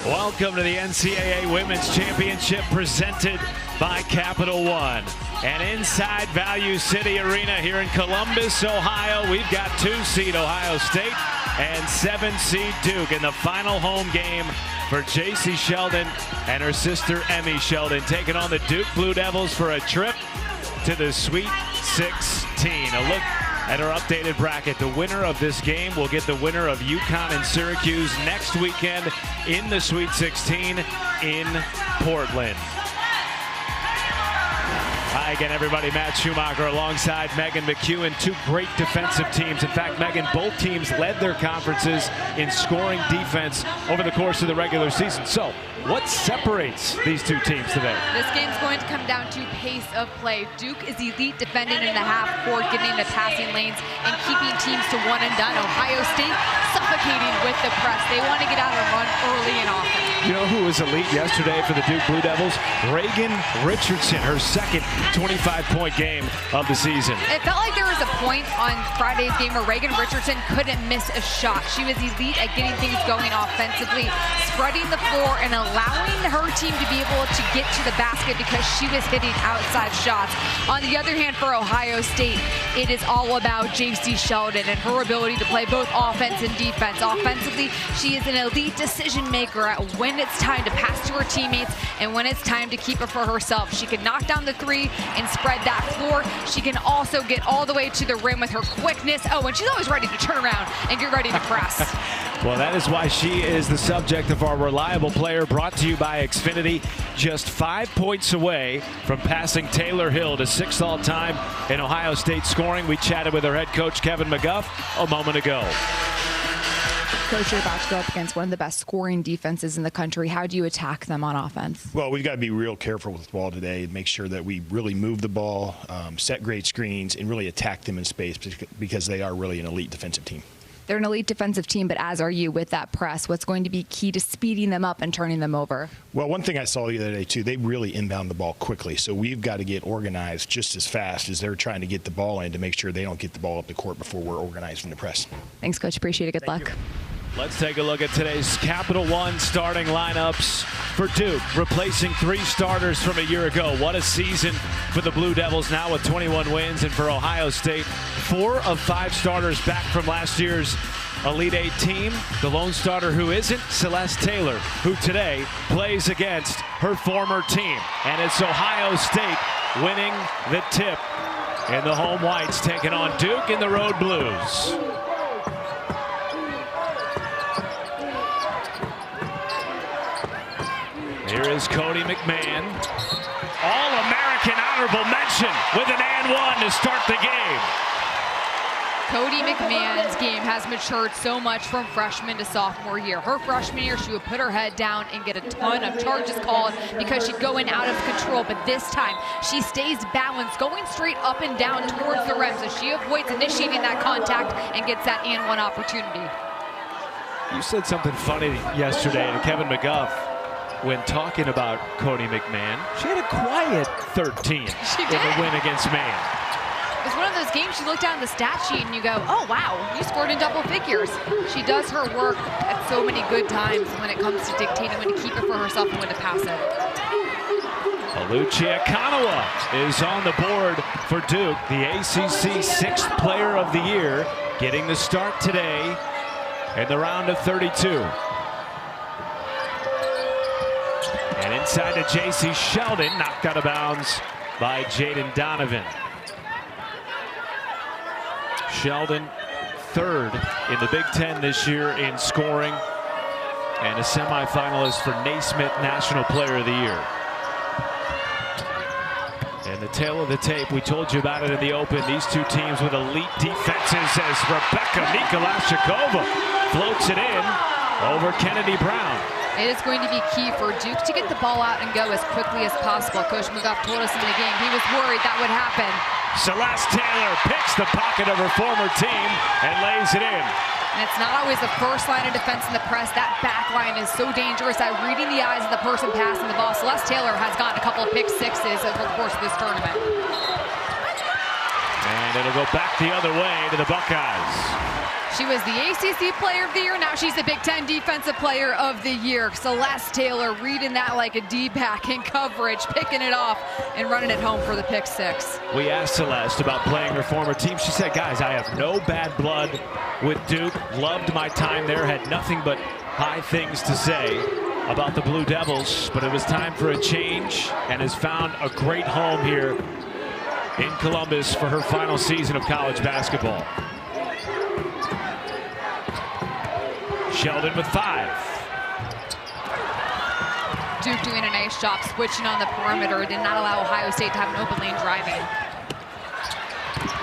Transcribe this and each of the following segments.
Welcome to the NCAA Women's Championship presented by Capital One. And inside Value City Arena here in Columbus, Ohio, we've got 2-seed Ohio State and 7-seed Duke in the final home game for J.C. Sheldon and her sister Emmy Sheldon, taking on the Duke Blue Devils for a trip to the Sweet 16. A look at our updated bracket. The winner of this game will get the winner of UConn and Syracuse next weekend in the Sweet 16 in Portland. Hi again, everybody. Matt Schumacher alongside Megan McEwen. Two great defensive teams. In fact, Megan, both teams led their conferences in scoring defense over the course of the regular season. So, what separates these two teams today? This game's going to come down to pace of play. Duke is elite defending in the half court, getting into passing lanes and keeping teams to one and done. Ohio State suffocating with the press. They want to get out and run early and often. You know who was elite yesterday for the Duke Blue Devils? Reagan Richardson, her second 25-point game of the season. It felt like there was a point on Friday's game where Reagan Richardson couldn't miss a shot. She was elite at getting things going offensively, spreading the floor and allowing her team to be able to get to the basket because she was hitting outside shots. On the other hand, for Ohio State, it is all about J.C. Sheldon and her ability to play both offense and defense. Offensively, she is an elite decision maker at when it's time to pass to her teammates and when it's time to keep it for herself. She can knock down the three and spread that floor. She can also get all the way to the rim with her quickness. Oh, and she's always ready to turn around and get ready to press. Well, that is why she is the subject of our reliable player, brought to you by Xfinity. Just 5 points away from passing Taylor Hill to 6th all-time in Ohio State scoring. We chatted with her head coach, Kevin McGuff, a moment ago. Coach, you're about to go up against one of the best scoring defenses in the country. How do you attack them on offense? Well, we've got to be real careful with the ball today and make sure that we really move the ball, set great screens, and really attack them in space because they are really an elite defensive team. They're an elite defensive team, but as are you with that press. What's going to be key to speeding them up and turning them over? Well, one thing I saw the other day, too, they really inbound the ball quickly. So we've got to get organized just as fast as they're trying to get the ball in to make sure they don't get the ball up the court before we're organizing the press. Thanks, Coach. Appreciate it. Good luck. Let's take a look at today's Capital One starting lineups for Duke, replacing 3 starters from a year ago. What a season for the Blue Devils, now with 21 wins. And for Ohio State, 4 of 5 starters back from last year's Elite Eight team. The lone starter who isn't, Celeste Taylor, who today plays against her former team. And it's Ohio State winning the tip. And the home whites taking on Duke in the road blues. Here is Cody McMahon. All-American honorable mention with an and one to start the game. Cody McMahon's game has matured so much from freshman to sophomore year. Her freshman year, she would put her head down and get a ton of charges called because she'd go in out of control. But this time, she stays balanced, going straight up and down towards the rim. So she avoids initiating that contact and gets that and one opportunity. You said something funny yesterday to Kevin McGuff when talking about Cody McMahon. She had a quiet 13 in the win against Maine. It was one of those games you look down the stat sheet and you go, oh, wow, you scored in double figures. She does her work at so many good times when it comes to dictating when to keep it for herself and when to pass it. Alucia Kanawa is on the board for Duke, the ACC 6th player of the year, getting the start today in the round of 32. And inside to J.C. Sheldon, knocked out of bounds by Jaden Donovan. Sheldon, 3rd in the Big Ten this year in scoring, and a semifinalist for Naismith National Player of the Year. And the tail of the tape, we told you about it in the open. These two teams with elite defenses as Rebecca Nikolashikova floats it in over Kennedy Brown. It is going to be key for Duke to get the ball out and go as quickly as possible. Coach McGuff told us in the game he was worried that would happen. Celeste Taylor picks the pocket of her former team and lays it in. And it's not always the first line of defense in the press. That back line is so dangerous at reading the eyes of the person passing the ball. Celeste Taylor has gotten a couple of pick sixes over the course of this tournament. And it'll go back the other way to the Buckeyes. She was the ACC Player of the Year. Now she's the Big Ten Defensive Player of the Year. Celeste Taylor reading that like a D-back in coverage, picking it off and running it home for the pick six. We asked Celeste about playing her former team. She said, guys, I have no bad blood with Duke. Loved my time there. Had nothing but high things to say about the Blue Devils. But it was time for a change and has found a great home here in Columbus for her final season of college basketball. Sheldon with 5. Duke doing a nice job switching on the perimeter. Did not allow Ohio State to have an open lane driving.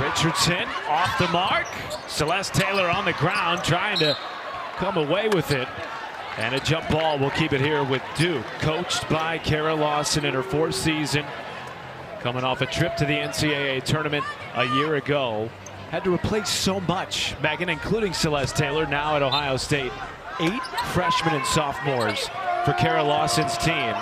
Richardson off the mark. Celeste Taylor on the ground trying to come away with it. And a jump ball will keep it here with Duke. Coached by Kara Lawson in her 4th season. Coming off a trip to the NCAA tournament a year ago. Had to replace so much, Megan, including Celeste Taylor, now at Ohio State. 8 freshmen and sophomores for Kara Lawson's team,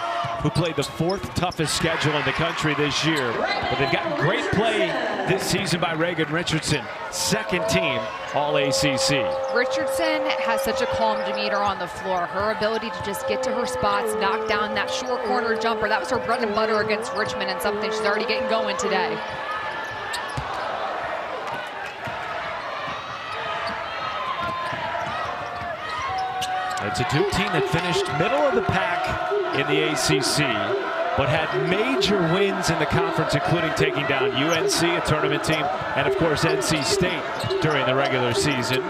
who played the 4th toughest schedule in the country this year. But they've gotten great play this season by Reagan Richardson, 2nd team All-ACC. Richardson has such a calm demeanor on the floor. Her ability to just get to her spots, knock down that short corner jumper, that was her bread and butter against Richmond, and something she's already getting going today. It's a Duke team that finished middle of the pack in the ACC, but had major wins in the conference, including taking down UNC, a tournament team, and of course NC State during the regular season.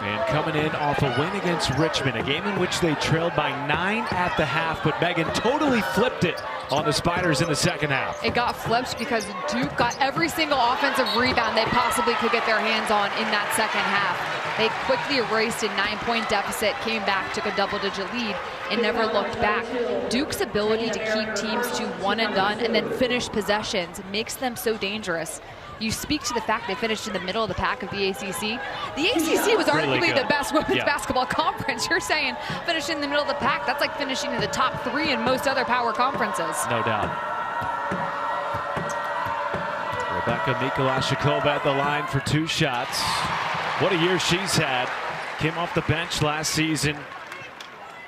And coming in off a win against Richmond, a game in which they trailed by 9 at the half, but Megan totally flipped it on the Spiders in the 2nd half. It got flipped because Duke got every single offensive rebound they possibly could get their hands on in that 2nd half. They quickly erased a 9-point deficit, came back, took a double-digit lead, and never looked back. Duke's ability to keep teams to one and done and then finish possessions makes them so dangerous. You speak to the fact they finished in the middle of the pack of the ACC. The ACC was arguably the best women's basketball conference. You're saying finishing in the middle of the pack, that's like finishing in the top 3 in most other power conferences. No doubt. Rebecca Mikolashikova at the line for 2 shots. What a year she's had. Came off the bench last season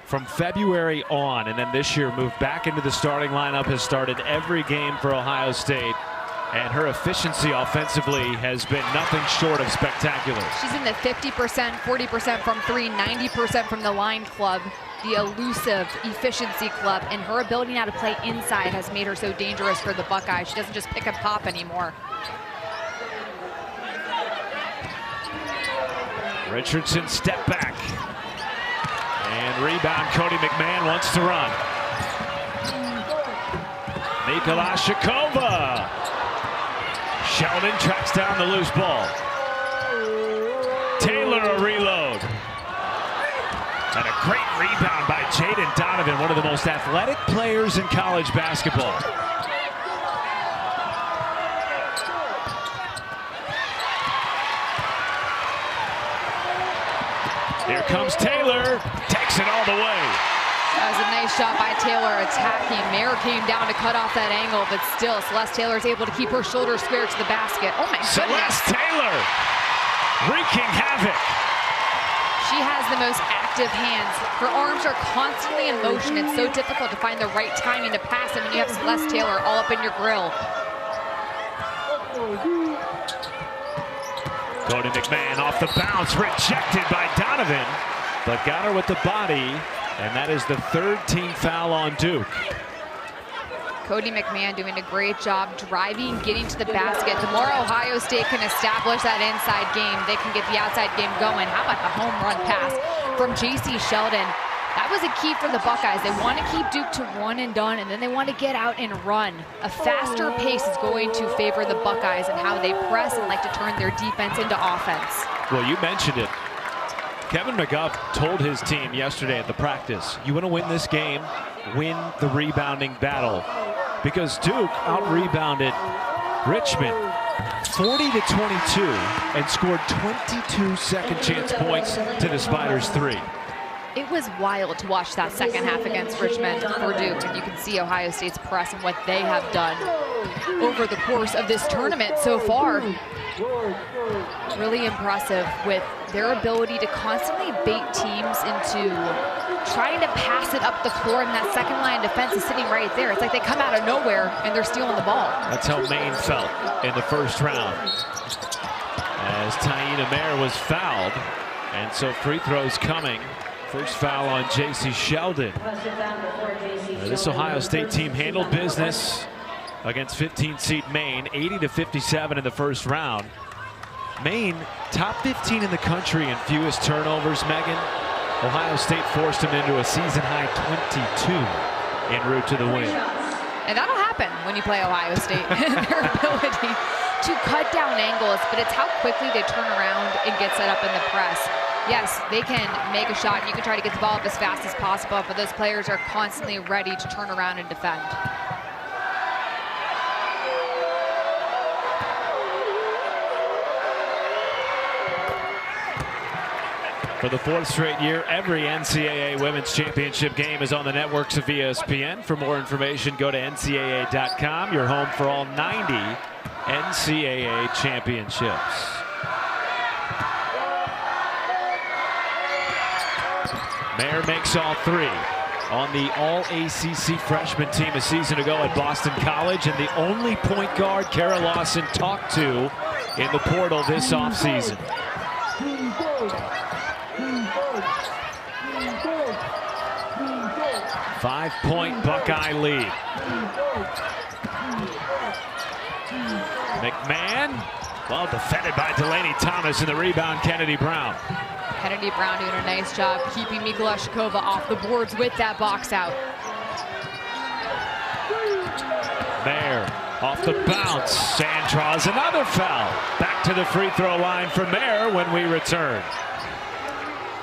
from February on, and then this year moved back into the starting lineup, has started every game for Ohio State. And her efficiency offensively has been nothing short of spectacular. She's in the 50%, 40% from 3, 90% from the line club, the elusive efficiency club, and her ability now to play inside has made her so dangerous for the Buckeyes. She doesn't just pick and pop anymore. Richardson step back. And rebound, Cody McMahon wants to run. Mikolashikova. Sheldon tracks down the loose ball. Taylor a reload. And a great rebound by Jaden Donovan, one of the most athletic players in college basketball. Here comes Taylor, takes it all the way. That was a nice shot by Taylor attacking. Mayer came down to cut off that angle, but still Celeste Taylor is able to keep her shoulders square to the basket. Oh my goodness. Celeste Taylor wreaking havoc. She has the most active hands. Her arms are constantly in motion. It's so difficult to find the right timing to pass it when you have Celeste Taylor all up in your grill. Cody McMahon off the bounce, rejected by Donovan, but got her with the body. And that is the 3rd team foul on Duke. Cody McMahon doing a great job driving, getting to the basket. The more Ohio State can establish that inside game, they can get the outside game going. How about the home run pass from J.C. Sheldon? That was a key for the Buckeyes. They want to keep Duke to one and done, and then they want to get out and run. A faster pace is going to favor the Buckeyes and how they press and like to turn their defense into offense. Well, you mentioned it. Kevin McGuff told his team yesterday at the practice, you want to win this game, win the rebounding battle. Because Duke out-rebounded Richmond 40-22 and scored 22 second chance points to the Spiders 3. It was wild to watch that 2nd half against Richmond for Duke, and you can see Ohio State's press and what they have done. over the course of this tournament so far. Really impressive with their ability to constantly bait teams into trying to pass it up the floor, and that second line defense is sitting right there. It's like they come out of nowhere and they're stealing the ball. That's how Maine felt in the first round, as Taina Mayer was fouled, and so free throws coming. First foul on J.C. Sheldon. This Ohio State team handled business against 15 seed Maine, 80-57 in the first round. Maine, top 15 in the country in fewest turnovers, Megan. Ohio State forced them into a season-high 22 en route to the win. And that'll happen when you play Ohio State. Their ability to cut down angles, but it's how quickly they turn around and get set up in the press. Yes, they can make a shot and you can try to get the ball up as fast as possible, but those players are constantly ready to turn around and defend. For the fourth straight year, every NCAA Women's Championship game is on the networks of ESPN. For more information, go to ncaa.com, your home for all 90 NCAA championships. Mayer makes all three on the All-ACC freshman team a season ago at Boston College, and the only point guard Kara Lawson talked to in the portal this offseason. Five-point Buckeye lead. McMahon, well defended by Delaney Thomas, and the rebound Kennedy Brown. Kennedy Brown doing a nice job keeping Mikulashkova off the boards with that box out. Mayer off the bounce and draws another foul. Back to the free throw line for Mayer when we return.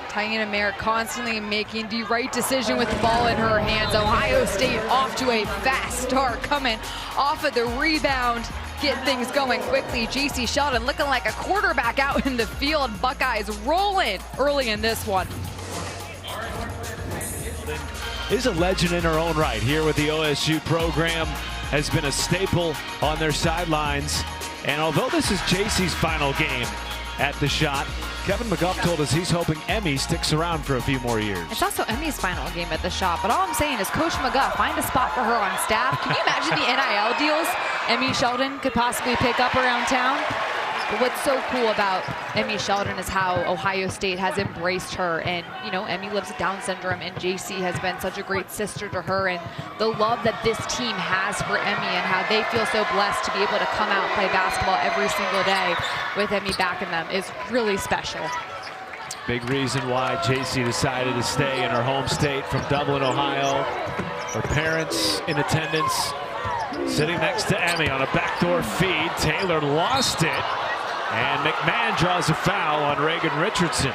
Taina Mayer constantly making the right decision with the ball in her hands. Ohio State off to a fast start, coming off of the rebound. Get things going quickly. J.C. Sheldon looking like a quarterback out in the field. Buckeyes rolling early in this one. Is a legend in her own right here with the OSU program. Has been a staple on their sidelines. And although this is J.C.'s final game at the shot, Kevin McGuff told us he's hoping Emmy sticks around for a few more years. It's also Emmy's final game at the shop, but all I'm saying is Coach McGuff, find a spot for her on staff. Can you imagine the NIL deals Emmy Sheldon could possibly pick up around town? But what's so cool about Emmy Sheldon is how Ohio State has embraced her. And, you know, Emmy lives with Down syndrome, and JC has been such a great sister to her. And the love that this team has for Emmy and how they feel so blessed to be able to come out and play basketball every single day with Emmy backing them is really special. Big reason why JC decided to stay in her home state from Dublin, Ohio. Her parents in attendance, sitting next to Emmy on a backdoor feed. Taylor lost it. And McMahon draws a foul on Reagan Richardson.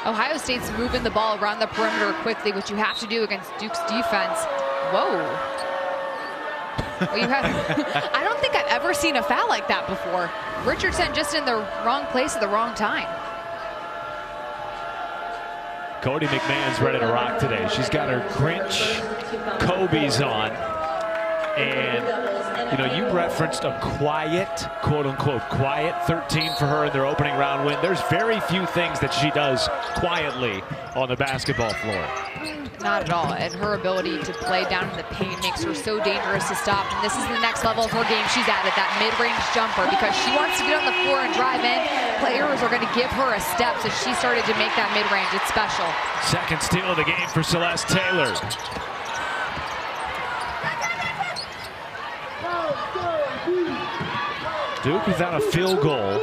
Ohio State's moving the ball around the perimeter quickly, which you have to do against Duke's defense. Whoa. Well, you have, I don't think I've ever seen a foul like that before. Richardson just in the wrong place at the wrong time. Cody McMahon's ready to rock today. She's got her Grinch Kobe's on. And, you know, you referenced a quiet, quote-unquote, quiet 13 for her in their opening round win. There's very few things that she does quietly on the basketball floor. Not at all. And her ability to play down in the paint makes her so dangerous to stop. And this is the next level of her game she's at that mid-range jumper, because she wants to get on the floor and drive in. Players are going to give her a step, so she started to make that mid-range. It's special. Second steal of the game for Celeste Taylor. Duke without a field goal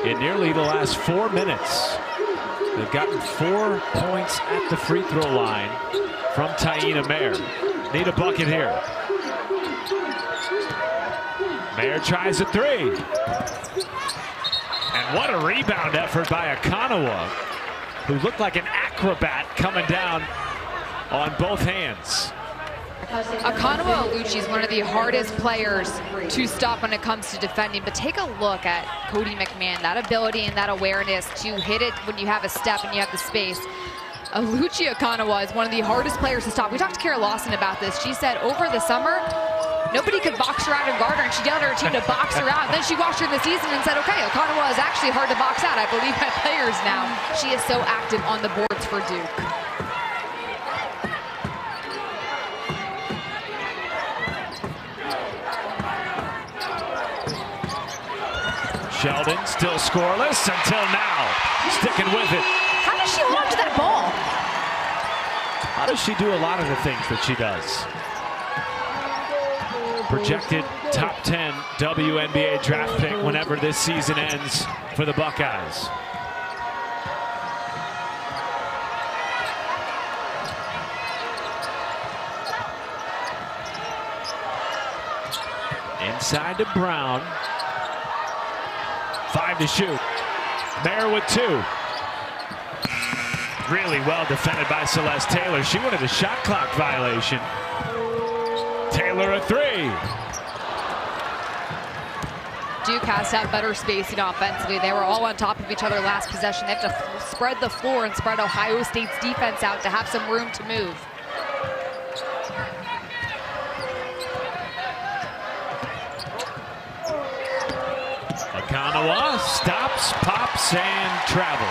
in nearly the last 4 minutes. They've gotten 4 points at the free throw line from Taina Mayer. Need a bucket here. Mayer tries a three. And what a rebound effort by Akanawa, who looked like an acrobat coming down on both hands. Akanawa Aluchi is one of the hardest players to stop when it comes to defending, but take a look at Cody McMahon, that ability and that awareness to hit it when you have a step and you have the space. Lucia Kanawa is one of the hardest players to stop. We talked to Kara Lawson about this. She said over the summer, nobody could box her out and guard her, and she yelled at her team to box her out. And then she watched her in the season and said, okay, Kanawa is actually hard to box out. I believe my players now. She is so active on the boards for Duke. Sheldon still scoreless until now. Sticking with it. How does she hold on to that ball? How does she do a lot of the things that she does? Projected top 10 WNBA draft pick whenever this season ends for the Buckeyes. Inside to Brown. 5 to shoot. Mayer with 2. Really well defended by Celeste Taylor. She wanted a shot clock violation. Taylor a 3. Duke has to have better spacing offensively. They were all on top of each other last possession. They have to spread the floor and spread Ohio State's defense out to have some room to move. Kanawa stops, pops, and travel.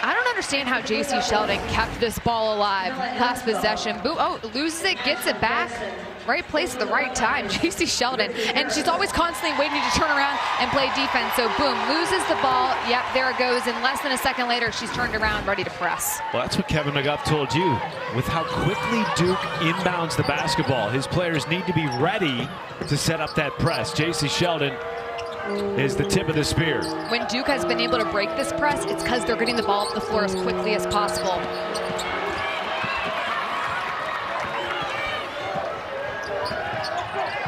I don't understand how J.C. Sheldon kept this ball alive last possession. Boom, oh, loses it, gets it back. Right place at the right time, J.C. Sheldon. And she's always constantly waiting to turn around and play defense. So boom, loses the ball. Yep, there it goes. And less than a second later, she's turned around, ready to press. Well, that's what Kevin McGuff told you. With how quickly Duke inbounds the basketball, his players need to be ready to set up that press. J.C. Sheldon is the tip of the spear. When Duke has been able to break this press, it's because they're getting the ball up the floor as quickly as possible.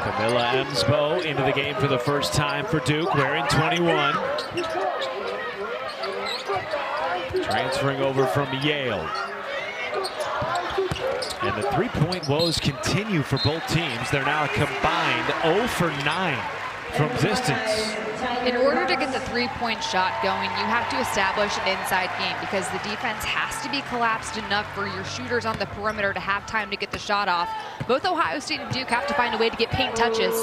Camilla Emsbo into the game for the first time for Duke, wearing 21. Transferring over from Yale. And the three-point woes continue for both teams. They're now a combined 0 for 9 from distance. In order to get the three-point shot going, you have to establish an inside game because the defense has to be collapsed enough for your shooters on the perimeter to have time to get the shot off. Both Ohio State and Duke have to find a way to get paint touches.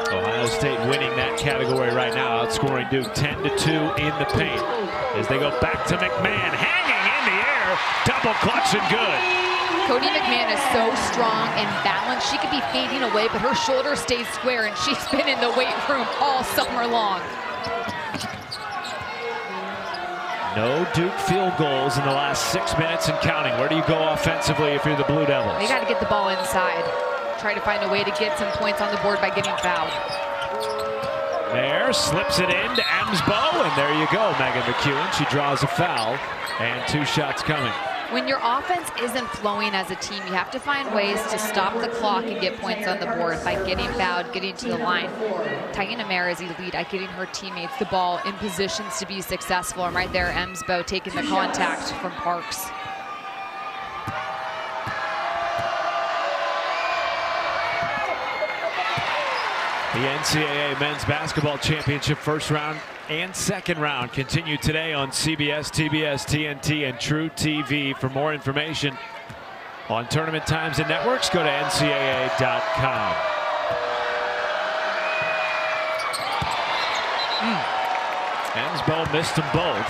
Ohio State winning that category right now, outscoring Duke 10-2 in the paint. As they go back to McMahon, hanging in the air, double clutch and good. Cody McMahon is so strong and balanced. She could be fading away, but her shoulder stays square, and she's been in the weight room all summer long. No Duke field goals in the last 6 minutes and counting. Where do you go offensively if you're the Blue Devils? They got to get the ball inside. Try to find a way to get some points on the board by getting fouled. There, slips it in to Emsbo, and there you go, Megan McEwen. She draws a foul, and 2 shots coming. When your offense isn't flowing as a team, you have to find ways to stop the clock and get points on the board by getting fouled, getting to the line. Taina Mayer is elite at getting her teammates the ball in positions to be successful. And right there, Emsbo taking the contact from Parks. The NCAA Men's Basketball Championship first round and second round continue today on CBS, TBS, TNT, and True TV. For more information on tournament times and networks, go to ncaa.com. Emsbo missed them both.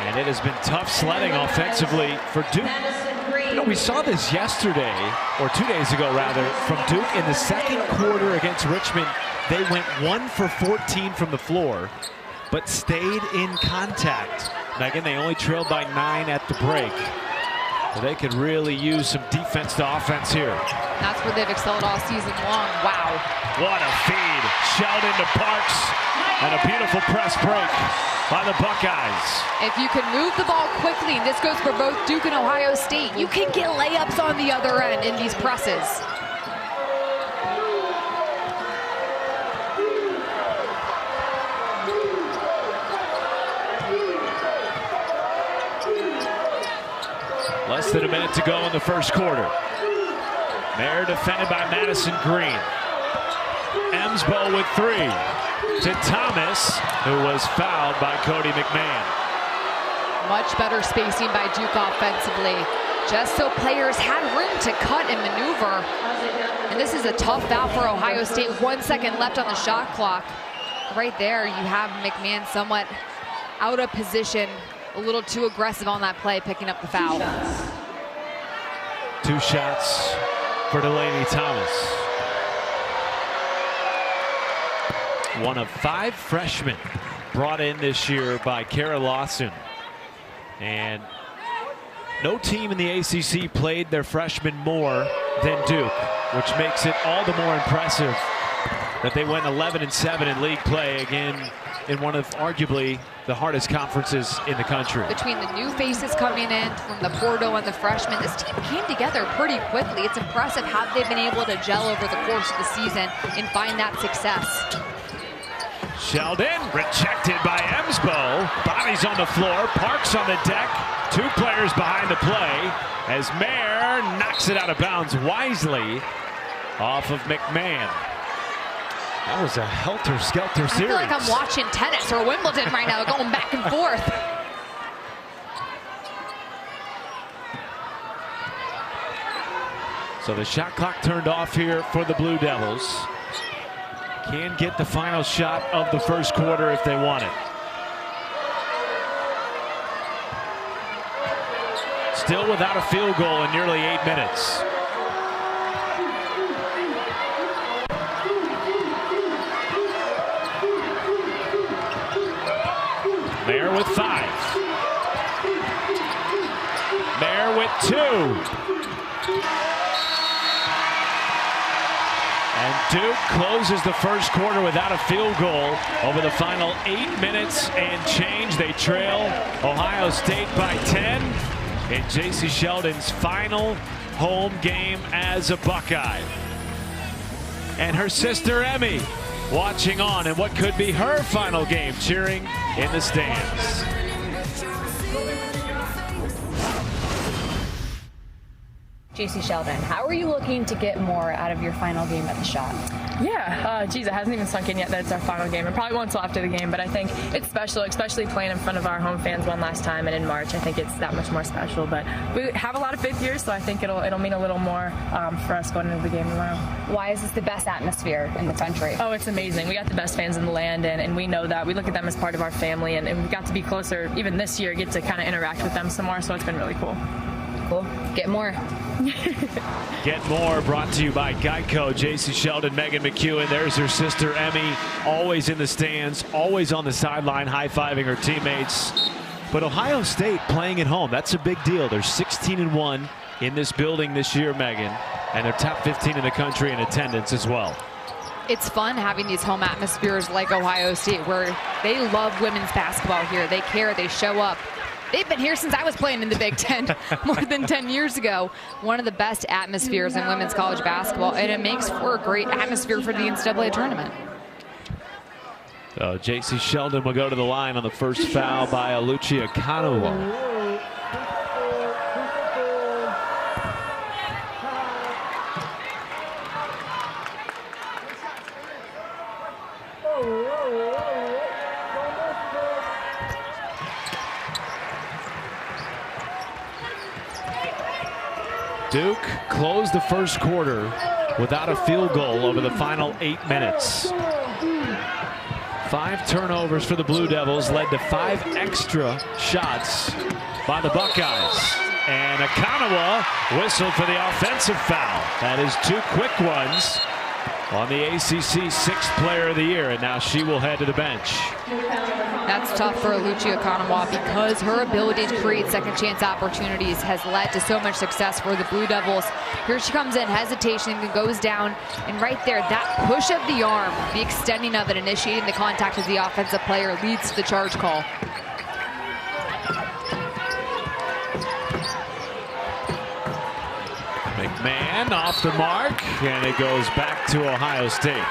And it has been tough sledding offensively for Duke. You know, we saw this yesterday, or 2 days ago rather, from Duke in the second quarter against Richmond. They went 1 for 14 from the floor, but stayed in contact. Megan, they only trailed by 9 at the break. So they could really use some defense to offense here. That's where they've excelled all season long. Wow. What a feed. Sheldon to Parks. And a beautiful press break by the Buckeyes. If you can move the ball quickly, and this goes for both Duke and Ohio State, you can get layups on the other end in these presses. Less than a minute to go in the first quarter. Mayer defended by Madison Green. Emsbo with 3 to Thomas, who was fouled by Cody McMahon. Much better spacing by Duke offensively, just so players had room to cut and maneuver. And this is a tough foul for Ohio State. 1 second left on the shot clock. Right there, you have McMahon somewhat out of position, a little too aggressive on that play, picking up the foul. 2 shots for Delaney Thomas. One of 5 freshmen brought in this year by Kara Lawson. And no team in the ACC played their freshmen more than Duke, which makes it all the more impressive that they went 11-7 in league play, again in one of arguably the hardest conferences in the country. Between the new faces coming in from the portal and the freshmen, this team came together pretty quickly. It's impressive how they've been able to gel over the course of the season and find that success. Sheldon rejected by Emsbo. Bodies on the floor, Parks on the deck. 2 players behind the play as Mayer knocks it out of bounds wisely off of McMahon. That was a helter-skelter series. I feel like I'm watching tennis or Wimbledon right now, going back and forth. So the shot clock turned off here for the Blue Devils. Can get the final shot of the first quarter if they want it. Still without a field goal in nearly 8 minutes. Mayer with 5. Mayer with 2. And Duke closes the first quarter without a field goal. Over the final 8 minutes and change, they trail Ohio State by 10 in J.C. Sheldon's final home game as a Buckeye. And her sister Emmy watching on in what could be her final game, cheering in the stands. J.C. Sheldon, how are you looking to get more out of your final game at the shot? Yeah, geez, it hasn't even sunk in yet that it's our final game. It probably won't until after the game, but I think it's special, especially playing in front of our home fans one last time, and in March, I think it's that much more special. But we have a lot of fifth years, so I think it'll mean a little more for us going into the game tomorrow. Why is this the best atmosphere in the country? Oh, it's amazing. We got the best fans in the land, and we know that. We look at them as part of our family, and we got to be closer, even this year, get to kind of interact with them some more, so it's been really cool. Cool. Get more. Get more brought to you by Geico. J.C. Sheldon, Megan McEwen. There's her sister Emmy, always in the stands, always on the sideline, high-fiving her teammates. But Ohio State playing at home, that's a big deal. They're 16-1 in this building this year, Megan, and they're top 15 in the country in attendance as well. It's fun having these home atmospheres like Ohio State, where they love women's basketball here. They care, they show up. They've been here since I was playing in the Big Ten more than 10 years ago. One of the best atmospheres in women's college basketball, and it makes for a great atmosphere for the NCAA tournament. So J.C. Sheldon will go to the line on the first foul by Lucia Kanawa. Duke closed the first quarter without a field goal over the final 8 minutes. 5 turnovers for the Blue Devils led to 5 extra shots by the Buckeyes. And Akanawa whistled for the offensive foul. That is 2 quick ones on the ACC 6th Player of the Year, and now she will head to the bench. That's tough for Lucia Kanawa because her ability to create second chance opportunities has led to so much success for the Blue Devils. Here she comes in, hesitation, goes down, and right there, that push of the arm, the extending of it, initiating the contact as the offensive player leads to the charge call. McMahon off the mark, and it goes back to Ohio State.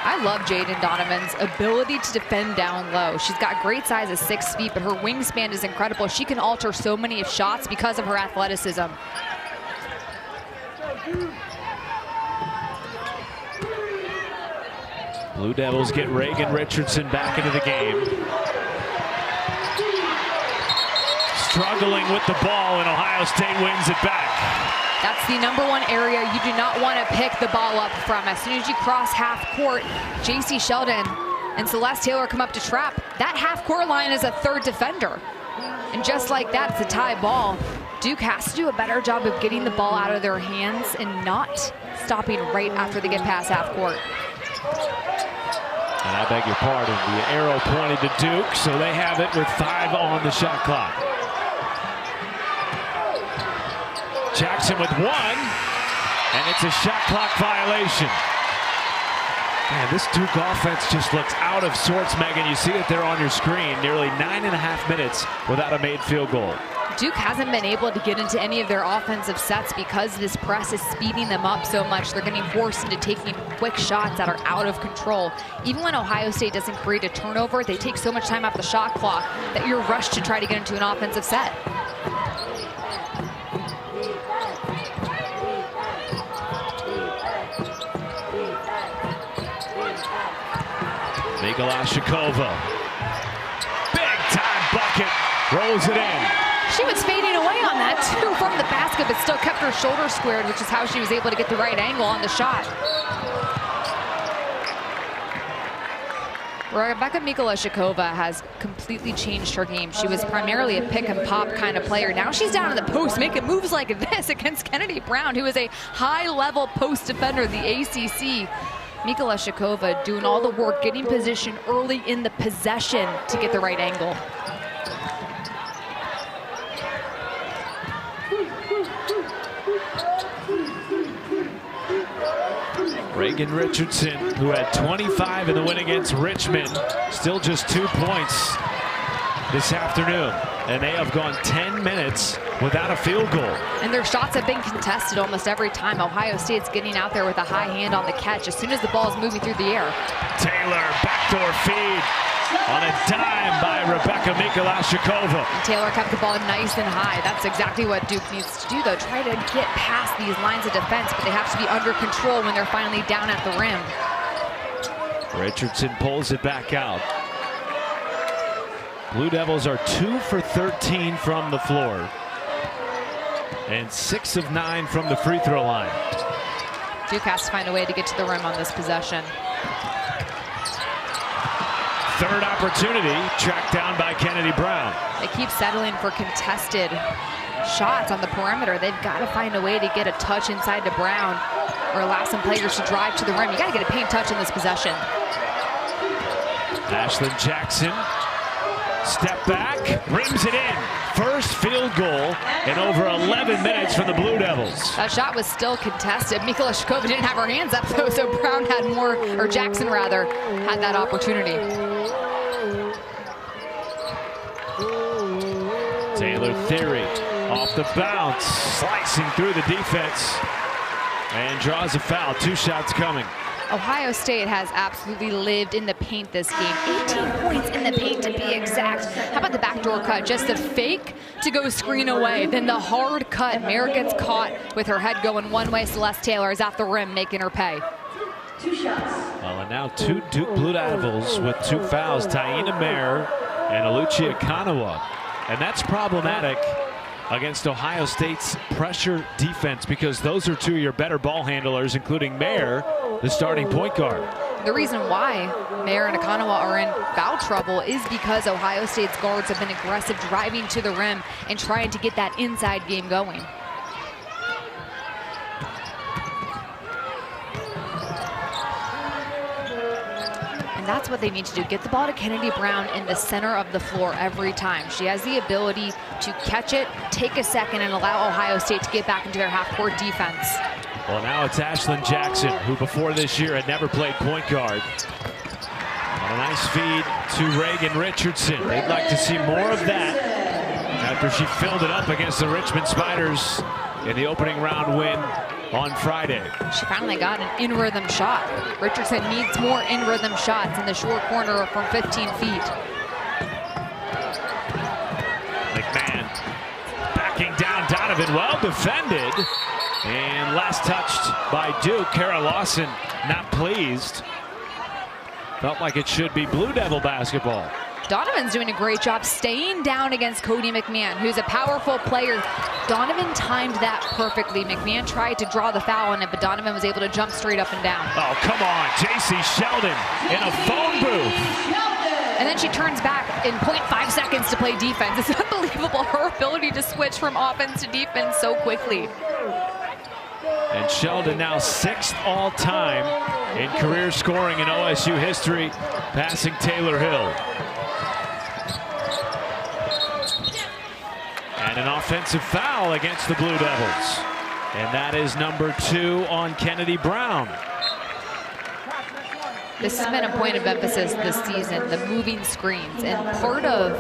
I love Jaden Donovan's ability to defend down low. She's got great size at 6 feet, but her wingspan is incredible. She can alter so many shots because of her athleticism. Blue Devils get Reagan Richardson back into the game. Struggling with the ball, and Ohio State wins it back. That's the #1 area you do not want to pick the ball up from. As soon as you cross half court, J.C. Sheldon and Celeste Taylor come up to trap. That half court line is a third defender. And just like that, it's a tie ball. Duke has to do a better job of getting the ball out of their hands and not stopping right after they get past half court. And I beg your pardon, the arrow pointed to Duke, so they have it with 5 on the shot clock. Jackson with 1, and it's a shot clock violation. Man, this Duke offense just looks out of sorts, Megan. You see it there on your screen. Nearly 9.5 minutes without a made field goal. Duke hasn't been able to get into any of their offensive sets because this press is speeding them up so much. They're getting forced into taking quick shots that are out of control. Even when Ohio State doesn't create a turnover, they take so much time off the shot clock that you're rushed to try to get into an offensive set. Mikolashikova, big time bucket, rolls it in. She was fading away on that too from the basket, but still kept her shoulder squared, which is how she was able to get the right angle on the shot. Rebecca Mikolashikova has completely changed her game. She was primarily a pick and pop kind of player. Now she's down in the post making moves like this against Kennedy Brown, who is a high-level post defender in the ACC. Mikolashikova doing all the work, getting position early in the possession to get the right angle. Reagan Richardson, who had 25 in the win against Richmond, still just 2 points this afternoon. And they have gone 10 minutes without a field goal. And their shots have been contested almost every time. Ohio State's getting out there with a high hand on the catch as soon as the ball is moving through the air. Taylor, backdoor feed on a dime by Rebecca Mikolashikova. And Taylor kept the ball nice and high. That's exactly what Duke needs to do, though. Try to get past these lines of defense, but they have to be under control when they're finally down at the rim. Richardson pulls it back out. Blue Devils are 2 for 13 from the floor and 6 of 9 from the free throw line. Duke has to find a way to get to the rim on this possession. Third opportunity, tracked down by Kennedy Brown. They keep settling for contested shots on the perimeter. They've got to find a way to get a touch inside to Brown or allow some players to drive to the rim. You got to get a paint touch in this possession. Ashlyn Jackson, step back, rims it in. First field goal in over 11 minutes from the Blue Devils. That shot was still contested. Mikolashikova didn't have her hands up though, so Brown had more, or Jackson rather, had that opportunity. Taylor Theory off the bounce, slicing through the defense and draws a foul. 2 shots coming. Ohio State has absolutely lived in the paint this game. 18 points in the paint to be exact. How about the backdoor cut? Just the fake to go screen away. Then the hard cut. Mayer gets caught with her head going one way. Celeste Taylor is at the rim making her pay. 2 shots. Well, and now 2 Duke Blue Devils with 2 fouls. Taina Mayer and Alucia Kanawa. And that's problematic against Ohio State's pressure defense because those are 2 of your better ball handlers, including Mayer, the starting point guard. The reason why Mayer and Akanawa are in foul trouble is because Ohio State's guards have been aggressive, driving to the rim and trying to get that inside game going. And that's what they need to do. Get the ball to Kennedy Brown in the center of the floor every time. She has the ability to catch it, take a second, and allow Ohio State to get back into their half-court defense. Well, now it's Ashlyn Jackson, who before this year had never played point guard. And a nice feed to Reagan Richardson. They'd like to see more of that after she filled it up against the Richmond Spiders in the opening round win on Friday. She finally got an in-rhythm shot. Richardson needs more in-rhythm shots in the short corner from 15 feet. McMahon backing down Donovan, well defended. And last touched by Duke. Kara Lawson not pleased. Felt like it should be Blue Devil basketball. Donovan's doing a great job staying down against Cody McMahon, who's a powerful player. Donovan timed that perfectly. McMahon tried to draw the foul on it, but Donovan was able to jump straight up and down. Oh, come on. J.C. Sheldon in a phone booth. And then she turns back in 0.5 seconds to play defense. It's unbelievable, her ability to switch from offense to defense so quickly. And Sheldon now 6th all-time in career scoring in OSU history, passing Taylor Hill. And an offensive foul against the Blue Devils. And that is number 2 on Kennedy Brown. This has been a point of emphasis this season, the moving screens. And part of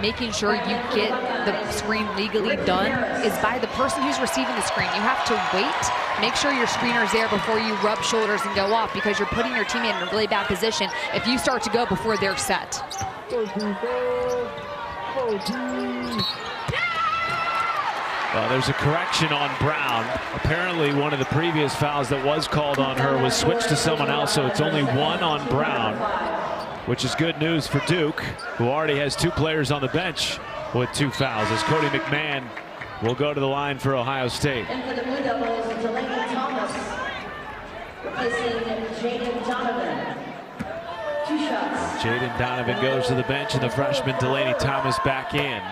making sure you get the screen legally done is by the person who's receiving the screen. You have to wait, make sure your screener's there before you rub shoulders and go off, because you're putting your teammate in a really bad position if you start to go before they're set. Well, there's a correction on Brown. Apparently one of the previous fouls that was called on her was switched to someone else, so it's only 1 on Brown, which is good news for Duke, who already has 2 players on the bench with 2 fouls, as Cody McMahon will go to the line for Ohio State. And for the Blue Devils, Delaney Thomas replacing Jaden Donovan. 2 shots. Jaden Donovan goes to the bench, and the freshman Delaney Thomas back in.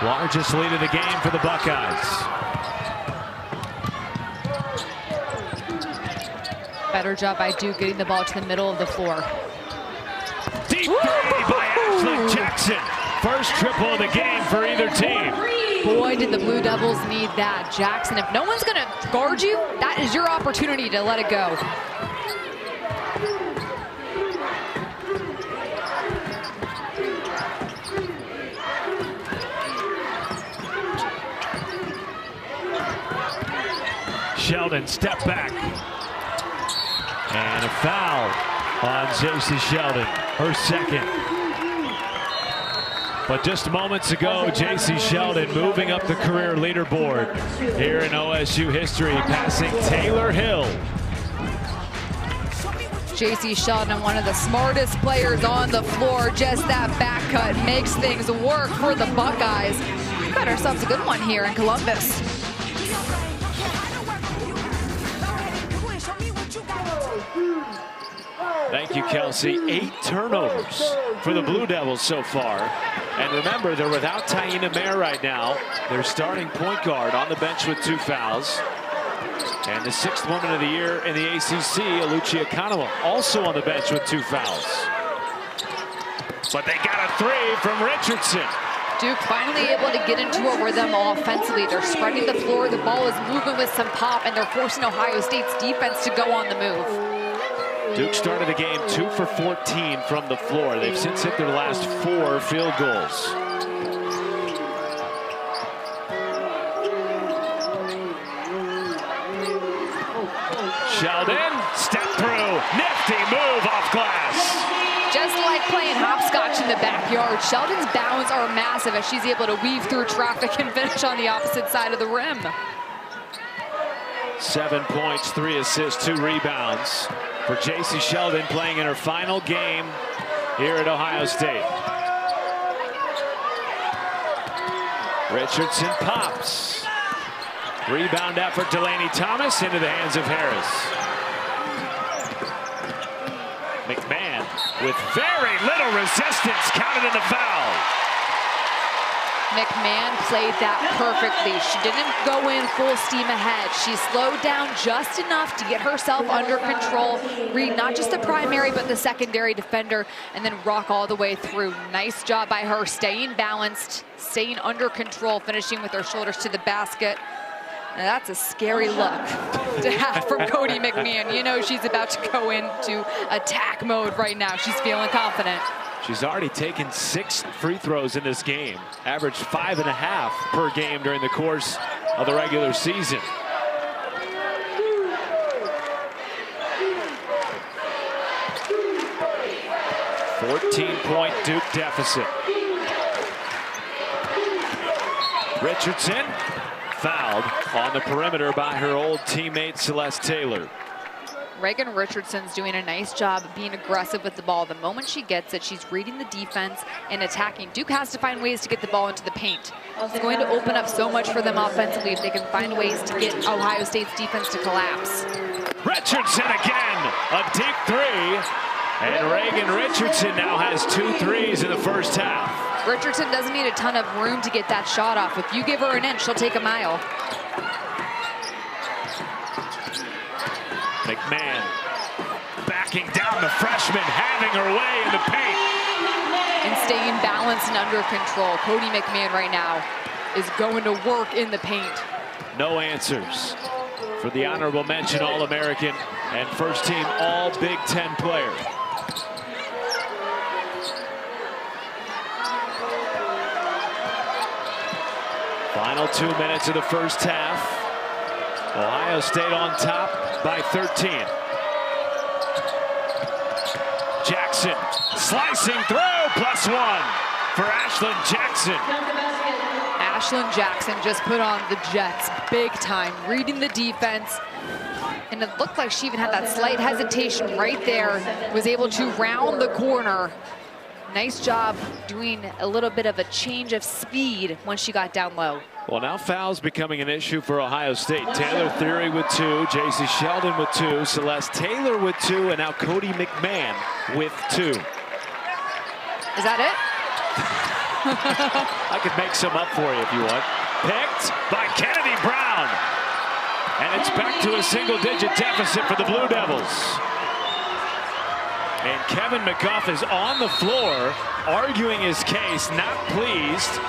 Largest lead of the game for the Buckeyes. Better job by Duke getting the ball to the middle of the floor. Deep three by Ashlyn Jackson. First triple of the game for either team. Boy, did the Blue Devils need that. Jackson, if no one's going to guard you, that is your opportunity to let it go. Sheldon, step back. And a foul on J.C. Sheldon, her second. But just moments ago, J.C. Sheldon moving up the career leaderboard here in OSU history, passing Taylor Hill. J.C. Sheldon, one of the smartest players on the floor. Just that back cut makes things work for the Buckeyes. We've got ourselves a good one here in Columbus. Thank you, Kelsey. 8 turnovers for the Blue Devils so far. And remember, they're without Taina Mayer right now. Their starting point guard on the bench with 2 fouls. And the 6th woman of the year in the ACC, Alucia Kanawa, also on the bench with 2 fouls. But they got a 3 from Richardson. Duke finally able to get into a rhythm offensively. They're spreading the floor. The ball is moving with some pop, and they're forcing Ohio State's defense to go on the move. Duke started the game 2 for 14 from the floor. They've since hit their last 4 field goals. Sheldon, step through, nifty move off glass. Just like playing hopscotch in the backyard, Sheldon's bounds are massive as she's able to weave through traffic and finish on the opposite side of the rim. 7 points, 3 assists, 2 rebounds for J.C. Sheldon, playing in her final game here at Ohio State. Richardson pops. Rebound effort, Delaney Thomas into the hands of Harris. McMahon with very little resistance, counted in the foul. McMahon played that perfectly. She didn't go in full steam ahead. She slowed down just enough to get herself under control, read not just the primary but the secondary defender, and then rock all the way through. Nice job by her, staying balanced, staying under control, finishing with her shoulders to the basket. Now that's a scary look to have from Cody McMahon. You know she's about to go into attack mode right now. She's feeling confident. She's already taken 6 free throws in this game, averaged 5.5 per game during the course of the regular season. 14-point Duke deficit. Richardson fouled on the perimeter by her old teammate Celeste Taylor. Reagan Richardson's doing a nice job being aggressive with the ball. The moment she gets it, she's reading the defense and attacking. Duke has to find ways to get the ball into the paint. It's going to open up so much for them offensively if they can find ways to get Ohio State's defense to collapse. Richardson again, a deep three. And Reagan Richardson now has 2 threes in the first half. Richardson doesn't need a ton of room to get that shot off. If you give her an inch, she'll take a mile. McMahon backing down the freshman, having her way in the paint. And staying balanced and under control. Cody McMahon right now is going to work in the paint. No answers for the honorable mention All-American and first team All Big Ten player. Final 2 minutes of the first half. Ohio State on top by 13. Jackson slicing through, +1 for Ashlyn Jackson. Ashlyn Jackson just put on the Jets big time, reading the defense. And it looked like she even had that slight hesitation right there, was able to round the corner. Nice job doing a little bit of a change of speed once she got down low. Well, now fouls becoming an issue for Ohio State. Taylor Theory with 2, J.C. Sheldon with 2, Celeste Taylor with 2, and now Cody McMahon with 2. Is that it? I could make some up for you if you want. Picked by Kennedy Brown. And it's back to a single-digit deficit for the Blue Devils. And Kevin McGuff is on the floor, arguing his case, not pleased.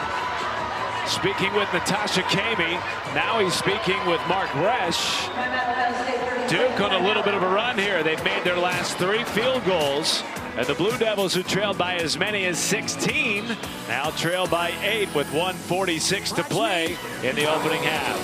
Speaking with Natasha Kamey. Now he's speaking with Mark Resch. Duke on a little bit of a run here. They've made their last 3 field goals. And the Blue Devils, who trailed by as many as 16, now trail by 8 with 1:46 to play in the opening half.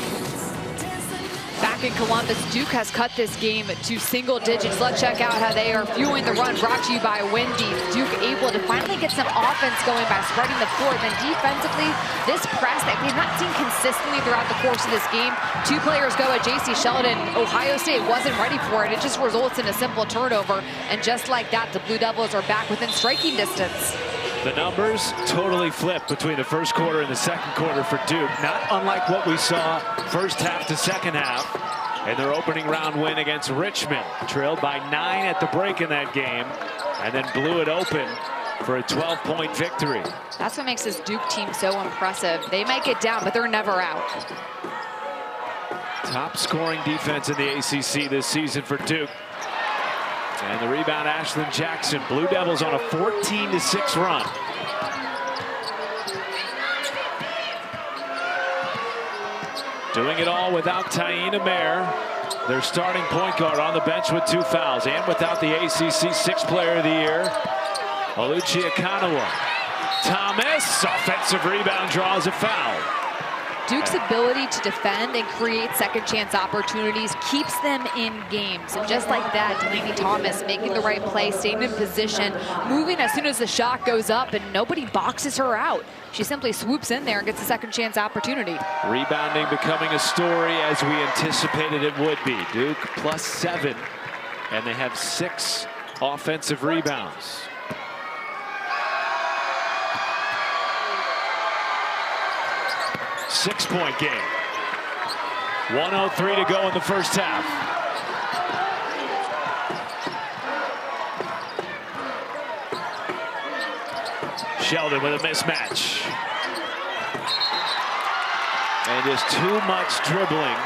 Back in Columbus, Duke has cut this game to single digits. Let's check out how they are fueling the run, brought to you by Wendy's. Duke able to finally get some offense going by spreading the floor. Then defensively, this press that we've not seen consistently throughout the course of this game. 2 players go at J.C. Sheldon. Ohio State wasn't ready for it. It just results in a simple turnover. And just like that, the Blue Devils are back within striking distance. The numbers totally flipped between the first quarter and the second quarter for Duke. Not unlike what we saw first half to second half in their opening round win against Richmond. Trailed by 9 at the break in that game and then blew it open for a 12-point victory. That's what makes this Duke team so impressive. They might get down, but they're never out. Top scoring defense in the ACC this season for Duke. And the rebound, Ashlyn Jackson. Blue Devils on a 14-6 run. Doing it all without Taina Mayer, their starting point guard, on the bench with 2 fouls, and without the ACC 6th Player of the Year, Oluchi Akanawa. Thomas, offensive rebound, draws a foul. Duke's ability to defend and create second chance opportunities keeps them in games. And just like that, Delaney Thomas making the right play, staying in position, moving as soon as the shot goes up, and nobody boxes her out. She simply swoops in there and gets a second chance opportunity. Rebounding becoming a story as we anticipated it would be. Duke +7, and they have 6 offensive rebounds. Six-point game. 1:03 to go in the first half. Sheldon with a mismatch. And just too much dribbling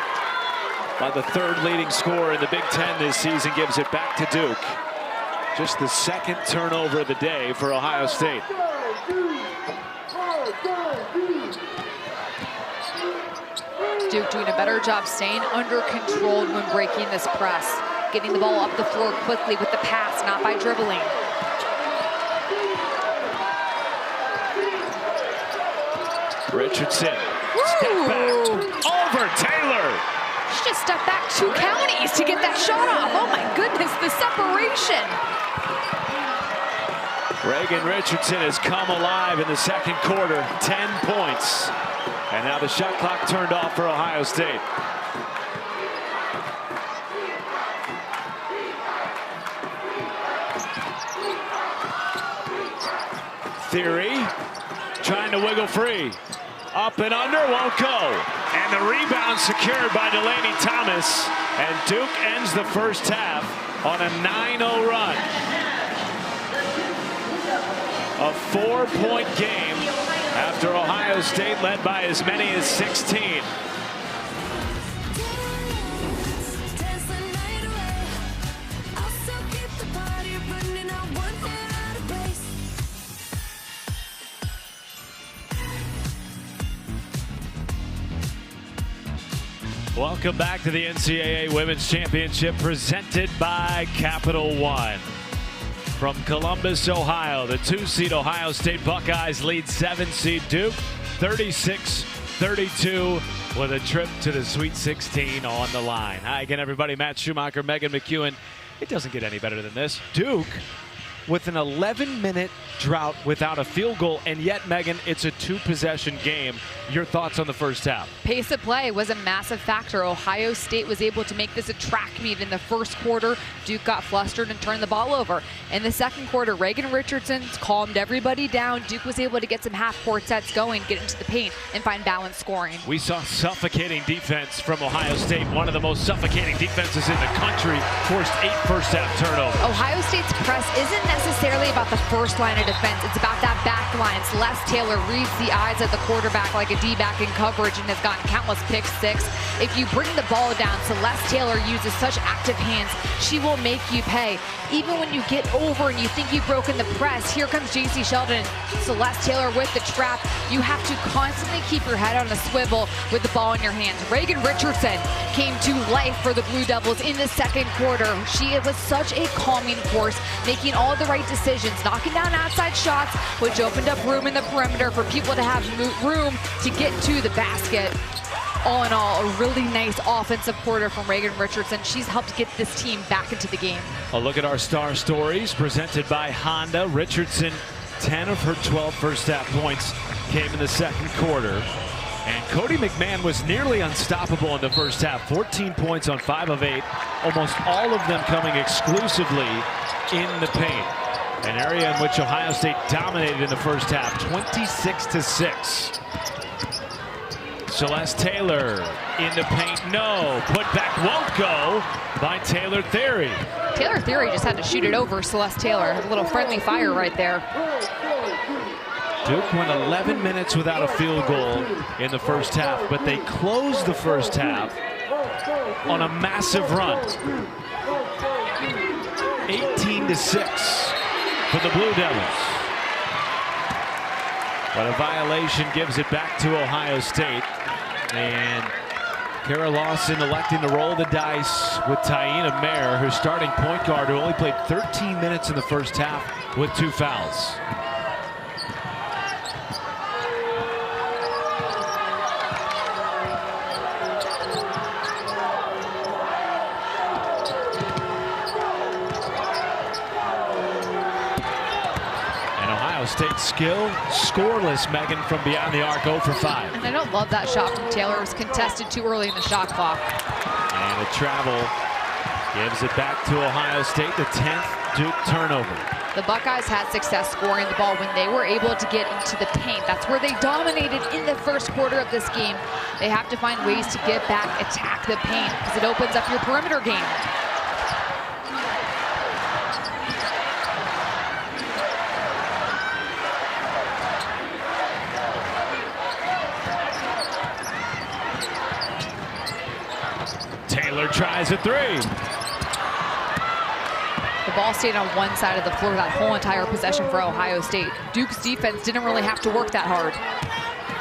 by the 3rd leading scorer in the Big Ten this season gives it back to Duke. Just the 2nd turnover of the day for Ohio State. Duke doing a better job staying under control when breaking this press. Getting the ball up the floor quickly with the pass, not by dribbling. Richardson, step back, over Taylor. She just stepped back 2 counties to get that shot off. Oh my goodness, the separation. Reagan Richardson has come alive in the second quarter, 10 points. And now the shot clock turned off for Ohio State. Theory trying to wiggle free. Up and under, won't go. And the rebound secured by Delaney Thomas. And Duke ends the first half on a 9-0 run. A 4-point game after Ohio State led by as many as 16. Welcome back to the NCAA Women's Championship presented by Capital One. From Columbus, Ohio, the 2-seed Ohio State Buckeyes lead 7-seed Duke 36-32 with a trip to the Sweet 16 on the line. Hi again, everybody. Matt Schumacher, Megan McEwen. It doesn't get any better than this. Duke with an 11-minute drought without a field goal, and yet, Megan, it's a 2-possession game. Your thoughts on the first half? Pace of play was a massive factor. Ohio State was able to make this a track meet in the first quarter. Duke got flustered and turned the ball over. In the second quarter, Reagan Richardson calmed everybody down. Duke was able to get some half-court sets going, get into the paint, and find balanced scoring. We saw suffocating defense from Ohio State. One of the most suffocating defenses in the country. Forced 8 first-half turnovers. Ohio State's press isn't necessarily about the first line of defense. It's about that back line. Celeste Taylor reads the eyes of the quarterback like a D-back in coverage and has gotten countless pick six. If you bring the ball down, Celeste Taylor uses such active hands. She will make you pay. Even when you get over and you think you've broken the press, here comes J.C. Sheldon. Celeste Taylor with the trap. You have to constantly keep your head on a swivel with the ball in your hands. Reagan Richardson came to life for the Blue Devils in the second quarter. She was such a calming force, making all the right decisions, knocking down outside shots, which opened up room in the perimeter for people to have room to get to the basket. All in all, a really nice offensive quarter from Reagan Richardson. She's helped get this team back into the game. A look at our star stories presented by Honda. Richardson, 10 of her 12 first half points came in the second quarter. And Cody McMahon was nearly unstoppable in the first half. 14 points on 5 of 8. Almost all of them coming exclusively in the paint. An area in which Ohio State dominated in the first half, 26-6. Celeste Taylor in the paint, no. Put back won't go by Taylor Theory. Taylor Theory just had to shoot it over Celeste Taylor. A little friendly fire right there. Duke went 11 minutes without a field goal in the first half, but they closed the first half on a massive run. 18-6 for the Blue Devils. But a violation gives it back to Ohio State. And Kara Lawson electing to roll the dice with Taina Mayer, her starting point guard, who only played 13 minutes in the first half with 2 fouls. State skill, scoreless, Megan, from beyond the arc, 0 for 5. And I don't love that shot from Taylor. It was contested too early in the shot clock. And the travel gives it back to Ohio State, the 10th Duke turnover. The Buckeyes had success scoring the ball when they were able to get into the paint. That's where they dominated in the first quarter of this game. They have to find ways to get back, attack the paint, because it opens up your perimeter game. Taylor tries a 3. The ball stayed on one side of the floor that whole entire possession for Ohio State. Duke's defense didn't really have to work that hard.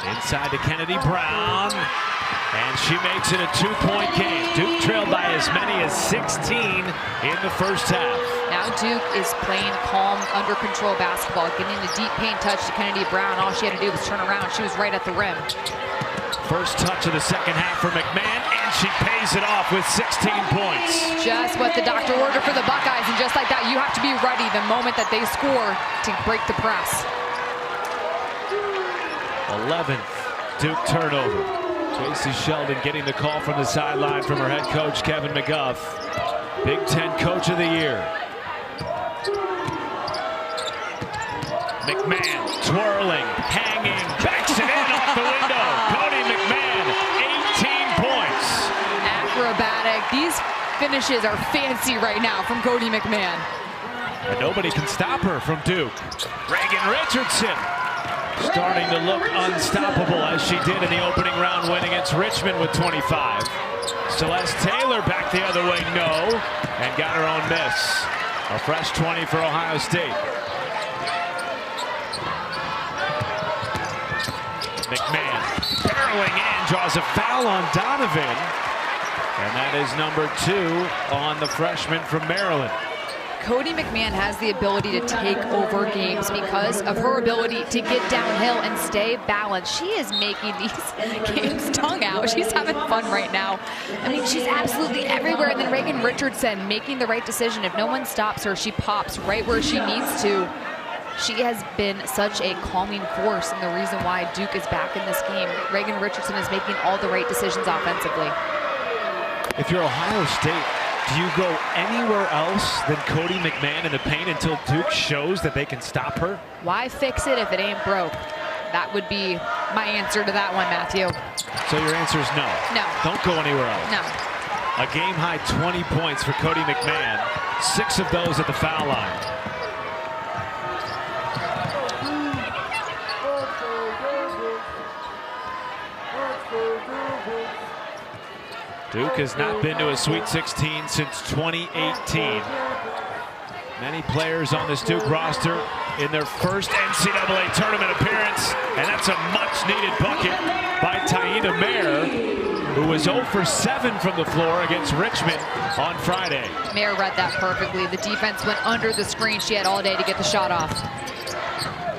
Inside to Kennedy Brown, and she makes it a 2-point game. Duke trailed by as many as 16 in the first half. Now Duke is playing calm, under control basketball, getting the deep paint touch to Kennedy Brown. All she had to do was turn around. She was right at the rim. First touch of the second half for McMahon, and she pays it off with 16 points. Just what the doctor ordered for the Buckeyes, and just like that, you have to be ready the moment that they score to break the press. 11th Duke turnover. J.C. Sheldon getting the call from the sideline from her head coach, Kevin McGuff. Big Ten Coach of the Year. McMahon twirling, hanging, backs it in off the window. Cody McMahon, 18 points. Acrobatic. These finishes are fancy right now from Cody McMahon. And nobody can stop her from Duke. Reagan Richardson starting to look unstoppable as she did in the opening round win against Richmond with 25. Celeste Taylor back the other way, no, and got her own miss. A fresh 20 for Ohio State. McMahon barreling in, draws a foul on Donovan. And that is number 2 on the freshman from Maryland. Cody McMahon has the ability to take over games because of her ability to get downhill and stay balanced. She is making these games tongue out. She's having fun right now. I mean, she's absolutely everywhere. And then Reagan Richardson making the right decision. If no one stops her, she pops right where she needs to. She has been such a calming force and the reason why Duke is back in this game. Reagan Richardson is making all the right decisions offensively. If you're Ohio State, do you go anywhere else than Cody McMahon in the paint until Duke shows that they can stop her? Why fix it if it ain't broke? That would be my answer to that one, Matthew. So your answer is no? No. Don't go anywhere else? No. A game-high 20 points for Cody McMahon. 6 of those at the foul line. Duke has not been to a Sweet 16 since 2018. Many players on this Duke roster in their first NCAA tournament appearance, and that's a much-needed bucket by Taina Mayer, who was 0 for 7 from the floor against Richmond on Friday. Mayer read that perfectly. The defense went under the screen she had all day to get the shot off.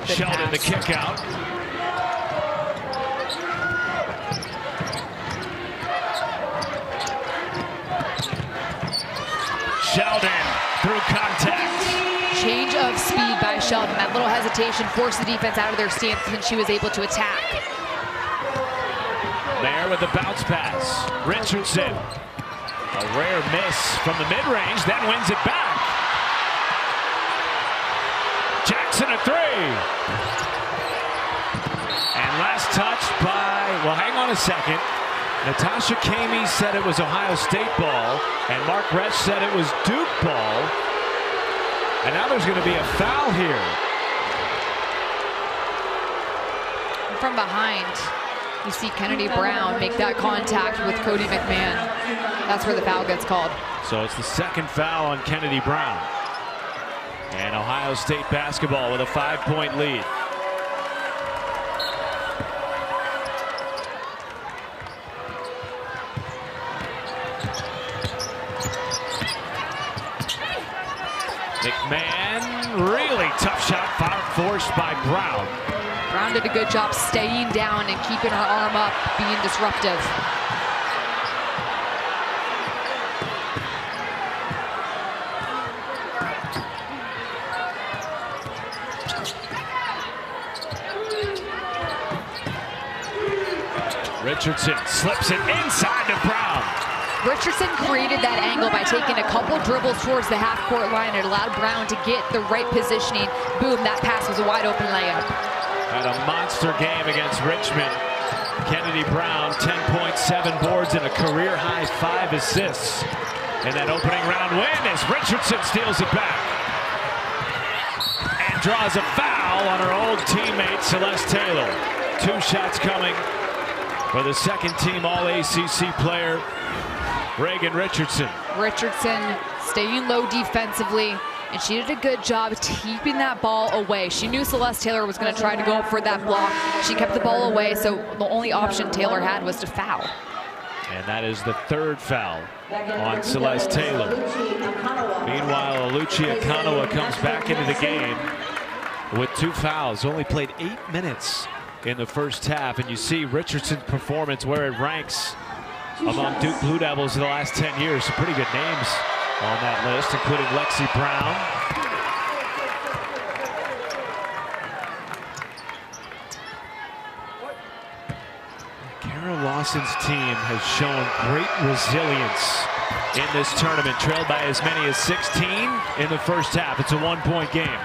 Good Sheldon, pass. the kick out. Sheldon through contact. Change of speed by Sheldon. That little hesitation forced the defense out of their stance, and she was able to attack. Mayer with the bounce pass. Richardson. A rare miss from the mid-range, then wins it back. Jackson a 3. And last touch by, well, hang on a second. Natasha Kamey said it was Ohio State ball, and Mark Retsch said it was Duke ball. And now there's going to be a foul here. From behind, you see Kennedy Brown make that contact with Cody McMahon. That's where the foul gets called. So it's the second foul on Kennedy Brown. And Ohio State basketball with a 5-point lead. McMahon, really tough shot, forced by Brown. Brown did a good job staying down and keeping her arm up, being disruptive. Richardson slips it inside to Brown. Richardson created that angle by taking a couple dribbles towards the half-court line. It allowed Brown to get the right positioning. Boom, that pass was a wide-open layup. Had a monster game against Richmond. Kennedy Brown, 10.7 boards and a career-high 5 assists. And that opening round win as Richardson steals it back. And draws a foul on her old teammate, Celeste Taylor. 2 shots coming for the second-team All-ACC player, Reagan Richardson. Richardson staying low defensively, and she did a good job keeping that ball away. She knew Celeste Taylor was going to try to go up for that block. She kept the ball away, so the only option Taylor had was to foul. And that is the 3rd foul on Celeste Taylor. Meanwhile, Aluchi Akanawa comes back into the game with 2 fouls. Only played 8 minutes in the first half, and you see Richardson's performance where it ranks among Duke Blue Devils in the last 10 years. Some pretty good names on that list, including Lexi Brown. Kara Lawson's team has shown great resilience in this tournament, trailed by as many as 16 in the first half. It's a one-point game.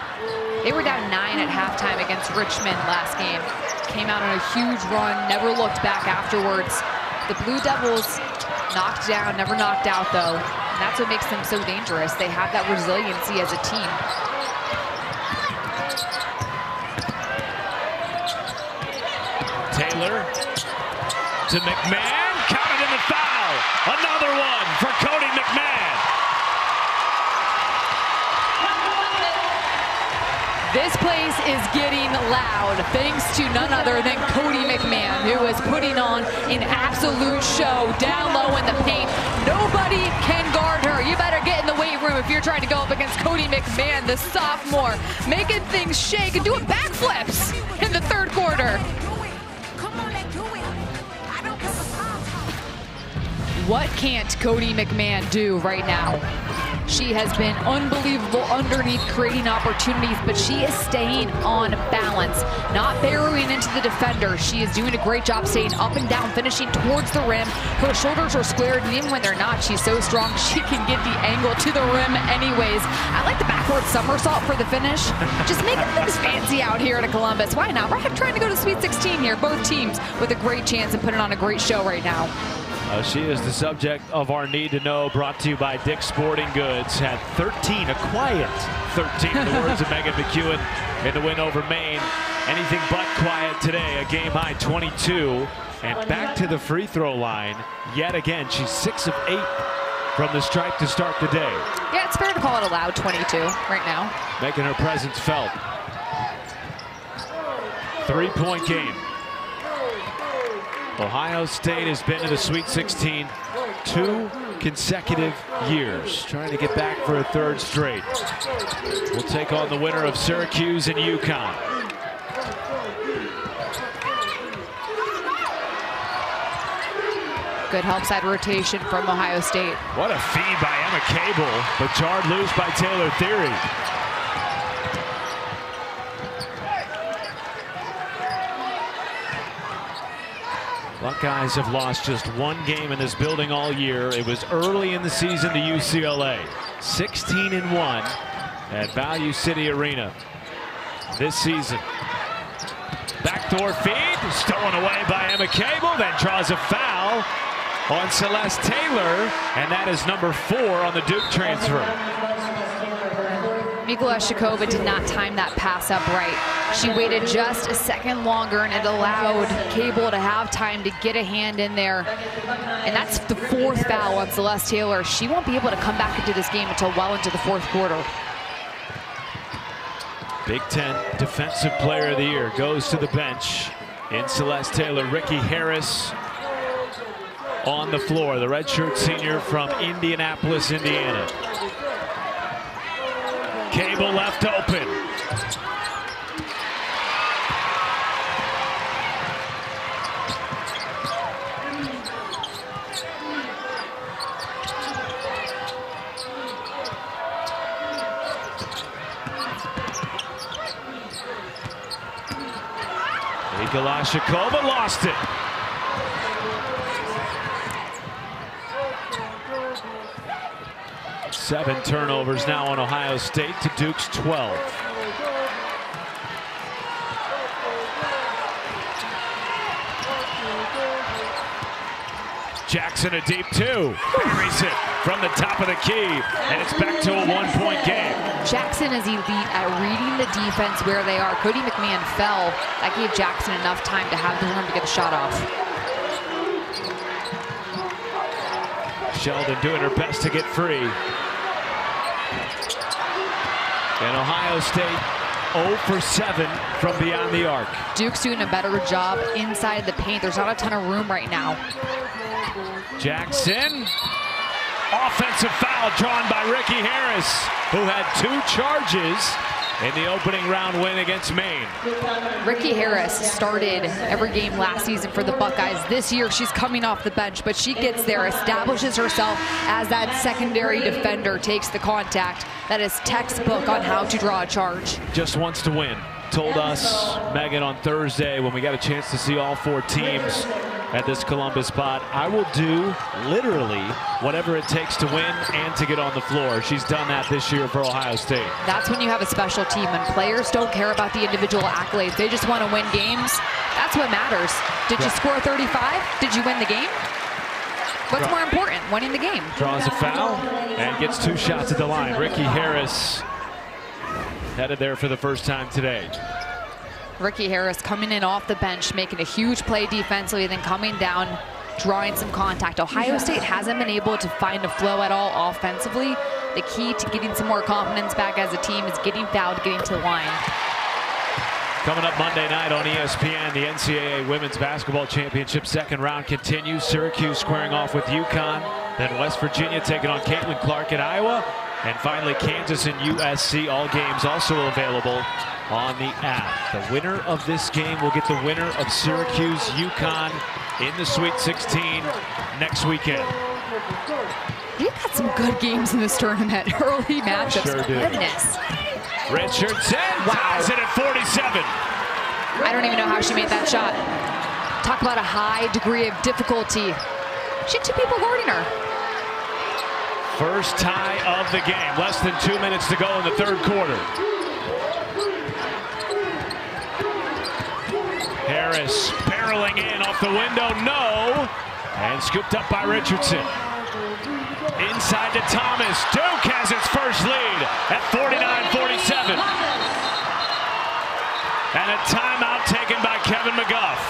They were down 9 at halftime against Richmond last game. Came out on a huge run, never looked back afterwards. The Blue Devils knocked down, never knocked out though. And that's what makes them so dangerous. They have that resiliency as a team. Taylor to McMahon, counted in the foul. Another one for Cody McMahon. This place is getting loud thanks to none other than Cody McMahon, who is putting on an absolute show down low in the paint. Nobody can guard her. You better get in the weight room if you're trying to go up against Cody McMahon, the sophomore, making things shake and doing backflips in the third quarter. What can't Cody McMahon do right now? She has been unbelievable underneath, creating opportunities, but she is staying on balance, not barreling into the defender. She is doing a great job staying up and down, finishing towards the rim. Her shoulders are squared, and even when they're not, she's so strong, she can get the angle to the rim anyways. I like the backward somersault for the finish. Just making things fancy out here at Columbus. Why not? We're trying to go to Sweet 16 here. Both teams with a great chance of putting on a great show right now. She is the subject of our Need to Know, brought to you by Dick's Sporting Goods. Had 13, a quiet 13 in the words of Megan McEwen in the win over Maine. Anything but quiet today, a game high 22. And back to the free throw line yet again. She's 6 of 8 from the stripe to start the day. Yeah, it's fair to call it a loud 22 right now. Making her presence felt. 3-point game. Ohio State has been to the Sweet 16 2 consecutive years, trying to get back for a third straight. We'll take on the winner of Syracuse and UConn. Good help side rotation from Ohio State. What a feed by Emma Cable, but jarred loose by Taylor Theory. Buckeyes have lost just one game in this building all year. It was early in the season to UCLA. 16-1 at Value City Arena this season. Backdoor feed, stolen away by Emma Cable, then draws a foul on Celeste Taylor, and that is number 4 on the Duke transfer. Mikola Shakova did not time that pass up right. She waited just a second longer, and it allowed Cable to have time to get a hand in there. And that's the 4th foul on Celeste Taylor. She won't be able to come back into this game until well into the 4th quarter. Big Ten Defensive Player of the Year goes to the bench in Celeste Taylor. Ricky Harris on the floor, the redshirt senior from Indianapolis, Indiana. Cable left open. Mikola Shakova lost it. Seven turnovers now on Ohio State to Duke's 12. Jackson a deep 2. Buries it from the top of the key, and it's back to a 1-point game. Jackson is elite at reading the defense where they are. Cody McMahon fell. That gave Jackson enough time to have the room to get the shot off. Sheldon doing her best to get free. And Ohio State 0 for 7 from beyond the arc. Duke's doing a better job inside the paint. There's not a ton of room right now. Jackson. Offensive foul drawn by Ricky Harris, who had 2 charges in the opening round win against Maine. Ricky Harris started every game last season for the Buckeyes. This year she's coming off the bench, but she gets there, establishes herself as that secondary defender, takes the contact. That is textbook on how to draw a charge. Just wants to win. Told us, Megan, on Thursday when we got a chance to see all 4 teams at this Columbus spot, I will do literally whatever it takes to win and to get on the floor. She's done that this year for Ohio State. That's when you have a special team, and players don't care about the individual accolades. They just want to win games. That's what matters. Did you score 35? Did you win the game? What's more important? Winning the game. Draws a foul and gets 2 shots at the line. Ricky Harris headed there for the first time today. Ricky Harris coming in off the bench, making a huge play defensively, then coming down, drawing some contact. Ohio State hasn't been able to find a flow at all offensively. The key to getting some more confidence back as a team is getting fouled, getting to the line. Coming up Monday night on ESPN, the NCAA Women's Basketball Championship second round continues. Syracuse squaring off with UConn, then West Virginia taking on Caitlin Clark at Iowa, and finally Kansas and USC. All games also available on the app. The winner of this game will get the winner of Syracuse UConn in the Sweet 16 next weekend. We've got some good games in this tournament. Early matchups. Sure do. Goodness. Richardson ties it at 47. I don't even know how she made that shot. Talk about a high degree of difficulty. She had 2 people guarding her. First tie of the game. Less than 2 minutes to go in the third quarter. Harris barreling in off the window, no. And scooped up by Richardson. Inside to Thomas. Duke has its first lead at 49-47. And a timeout taken by Kevin McGuff.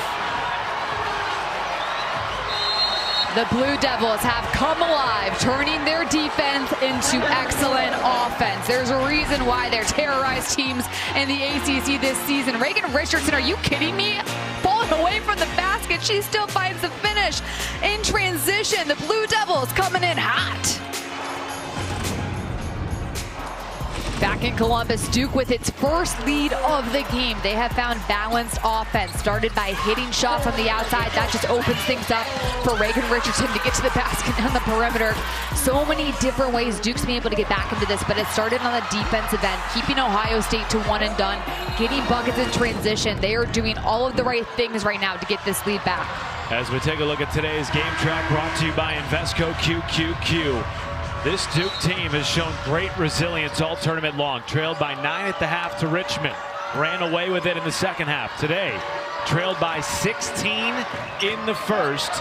The Blue Devils have come alive, turning their defense into excellent offense. There's a reason why they're terrorized teams in the ACC this season. Reagan Richardson, are you kidding me? Falling away from the basket, she still finds the finish. In transition, the Blue Devils coming in hot. Back in Columbus, Duke with its first lead of the game. They have found balanced offense, started by hitting shots on the outside. That just opens things up for Reagan Richardson to get to the basket on the perimeter. So many different ways Duke's been able to get back into this, but it started on the defensive end, keeping Ohio State to 1 and done, getting buckets in transition. They are doing all of the right things right now to get this lead back. As we take a look at today's game track, brought to you by Invesco QQQ. This Duke team has shown great resilience all tournament long. Trailed by 9 at the half to Richmond. Ran away with it in the second half. Today, trailed by 16 in the first,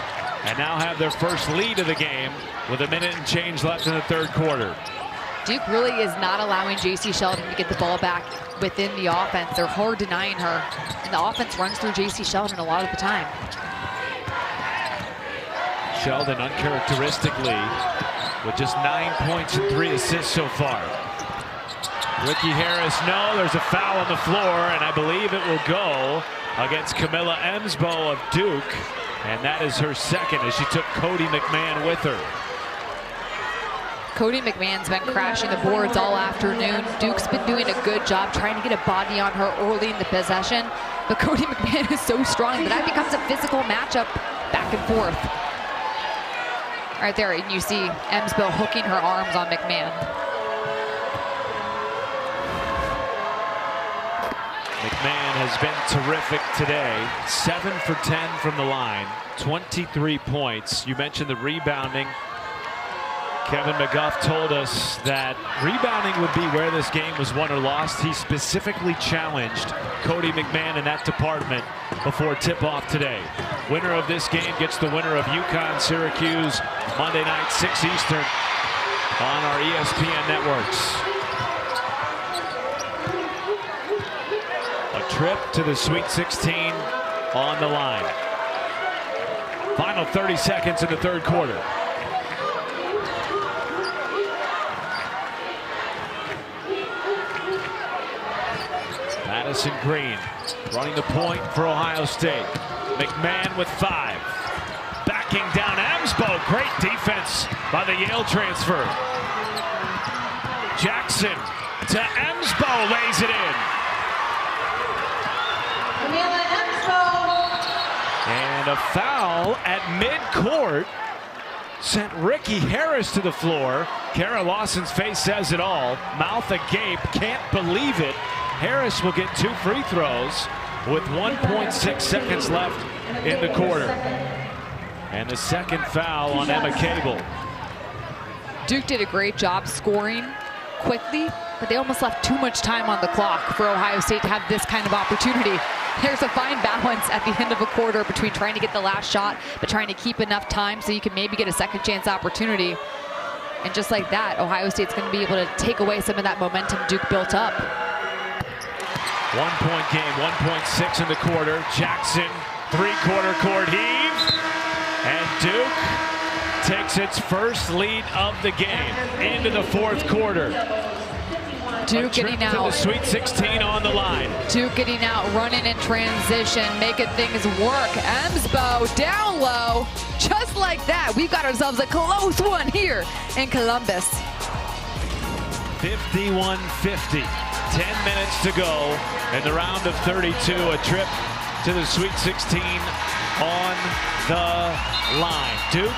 and now have their first lead of the game with a minute and change left in the third quarter. Duke really is not allowing J.C. Sheldon to get the ball back within the offense. They're hard denying her, and the offense runs through J.C. Sheldon a lot of the time. Sheldon uncharacteristically with just 9 points and 3 assists so far. Ricky Harris, no, there's a foul on the floor, and I believe it will go against Camilla Emsbo of Duke, and that is her second as she took Cody McMahon with her. Cody McMahon's been crashing the boards all afternoon. Duke's been doing a good job trying to get a body on her early in the possession, but Cody McMahon is so strong that that becomes a physical matchup back and forth. Right there, and you see Emsbo hooking her arms on McMahon. McMahon has been terrific today. 7 for 10 from the line, 23 points. You mentioned the rebounding. Kevin McGuff told us that rebounding would be where this game was won or lost. He specifically challenged Cody McMahon in that department before tip-off today. Winner of this game gets the winner of UConn Syracuse Monday night, 6 Eastern on our ESPN networks. A trip to the Sweet 16 on the line. Final 30 seconds in the third quarter. Madison Green running the point for Ohio State. McMahon with 5. Backing down Emsbo. Great defense by the Yale transfer. Jackson to Emsbo, lays it in. And a foul at midcourt sent Ricky Harris to the floor. Kara Lawson's face says it all. Mouth agape, can't believe it. Harris will get 2 free throws with 1.6 seconds left in the quarter. And the second foul on Emma Cable. Duke did a great job scoring quickly, but they almost left too much time on the clock for Ohio State to have this kind of opportunity. There's a fine balance at the end of a quarter between trying to get the last shot, but trying to keep enough time so you can maybe get a second chance opportunity. And just like that, Ohio State's going to be able to take away some of that momentum Duke built up. 1 point game, 1.6 in the quarter. Jackson, 3-quarter court heave. And Duke takes its first lead of the game into the 4th quarter. Duke getting out. The Sweet 16 on the line. Duke getting out, running in transition, making things work. Emsbo down low. Just like that, we've got ourselves a close one here in Columbus. 51-50. 10 minutes to go in the round of 32. A trip to the Sweet 16 on the line. Duke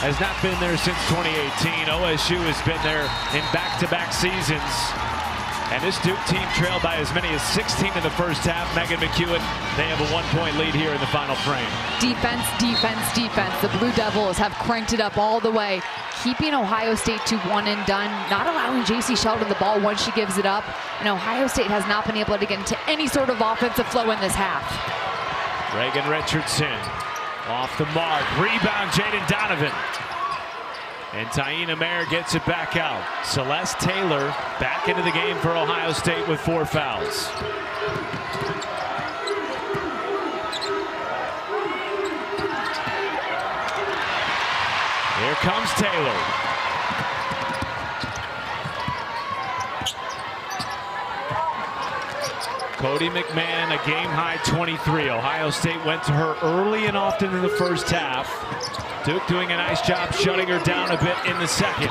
has not been there since 2018. OSU has been there in back-to-back seasons. And this Duke team trailed by as many as 16 in the first half. Megan McEwen, they have a 1-point lead here in the final frame. Defense, defense, defense. The Blue Devils have cranked it up all the way, keeping Ohio State to 1 and done, not allowing J.C. Sheldon the ball once she gives it up. And Ohio State has not been able to get into any sort of offensive flow in this half. Reagan Richardson off the mark. Rebound, Jaden Donovan. And Taina Mayer gets it back out. Celeste Taylor back into the game for Ohio State with 4 fouls. Here comes Taylor. Cody McMahon, a game-high 23. Ohio State went to her early and often in the first half. Duke doing a nice job shutting her down a bit in the second.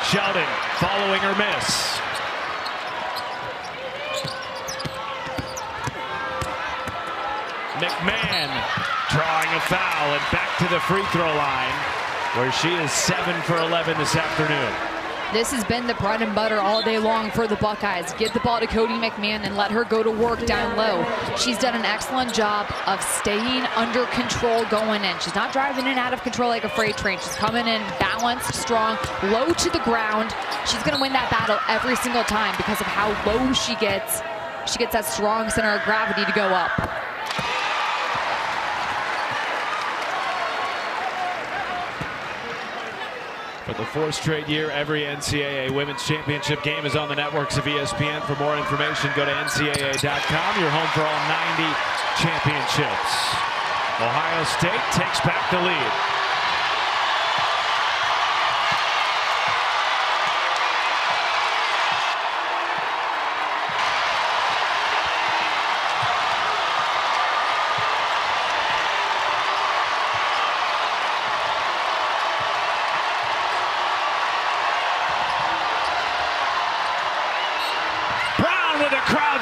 Sheldon following her miss. McMahon drawing a foul and back to the free throw line, where she is 7 for 11 this afternoon. This has been the bread and butter all day long for the Buckeyes. Get the ball to Cody McMahon and let her go to work down low. She's done an excellent job of staying under control going in. She's not driving in out of control like a freight train. She's coming in balanced, strong, low to the ground. She's going to win that battle every single time because of how low she gets. She gets that strong center of gravity to go up. For the 4th straight year, every NCAA Women's Championship game is on the networks of ESPN. For more information, go to ncaa.com. Your home for all 90 championships. Ohio State takes back the lead.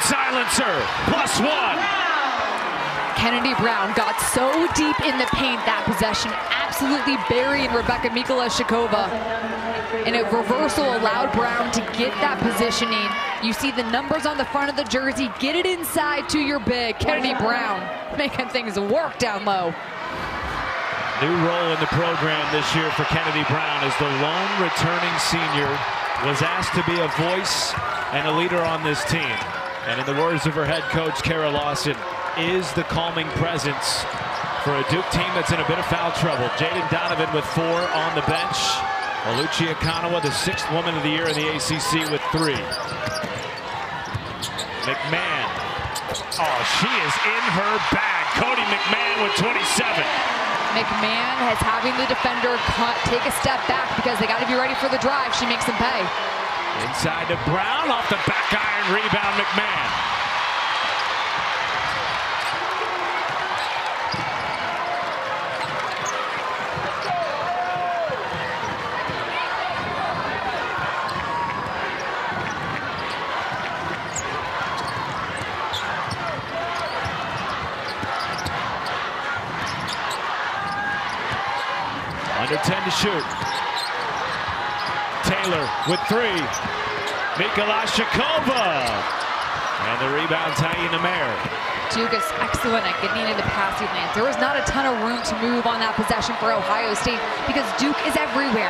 Silencer, +1. Kennedy Brown got so deep in the paint that possession, absolutely burying Rebecca Mikula-Shikova. And a reversal allowed Brown to get that positioning. You see the numbers on the front of the jersey. Get it inside to your big. Kennedy Brown making things work down low. New role in the program this year for Kennedy Brown as the lone returning senior was asked to be a voice and a leader on this team. And in the words of her head coach, Kara Lawson, is the calming presence for a Duke team that's in a bit of foul trouble. Jaden Donovan with 4 on the bench. Oluchi Akanawa, the 6th woman of the year in the ACC with 3. McMahon. Oh, she is in her bag. Cody McMahon with 27. McMahon has having the defender take a step back because they got to be ready for the drive. She makes them pay. Inside to Brown, off the back iron, rebound McMahon. Under 10 to shoot. Taylor with 3. Mikolashikova. And the rebound, Taina Mayer. Duke is excellent at getting into passing lanes. There was not a ton of room to move on that possession for Ohio State because Duke is everywhere.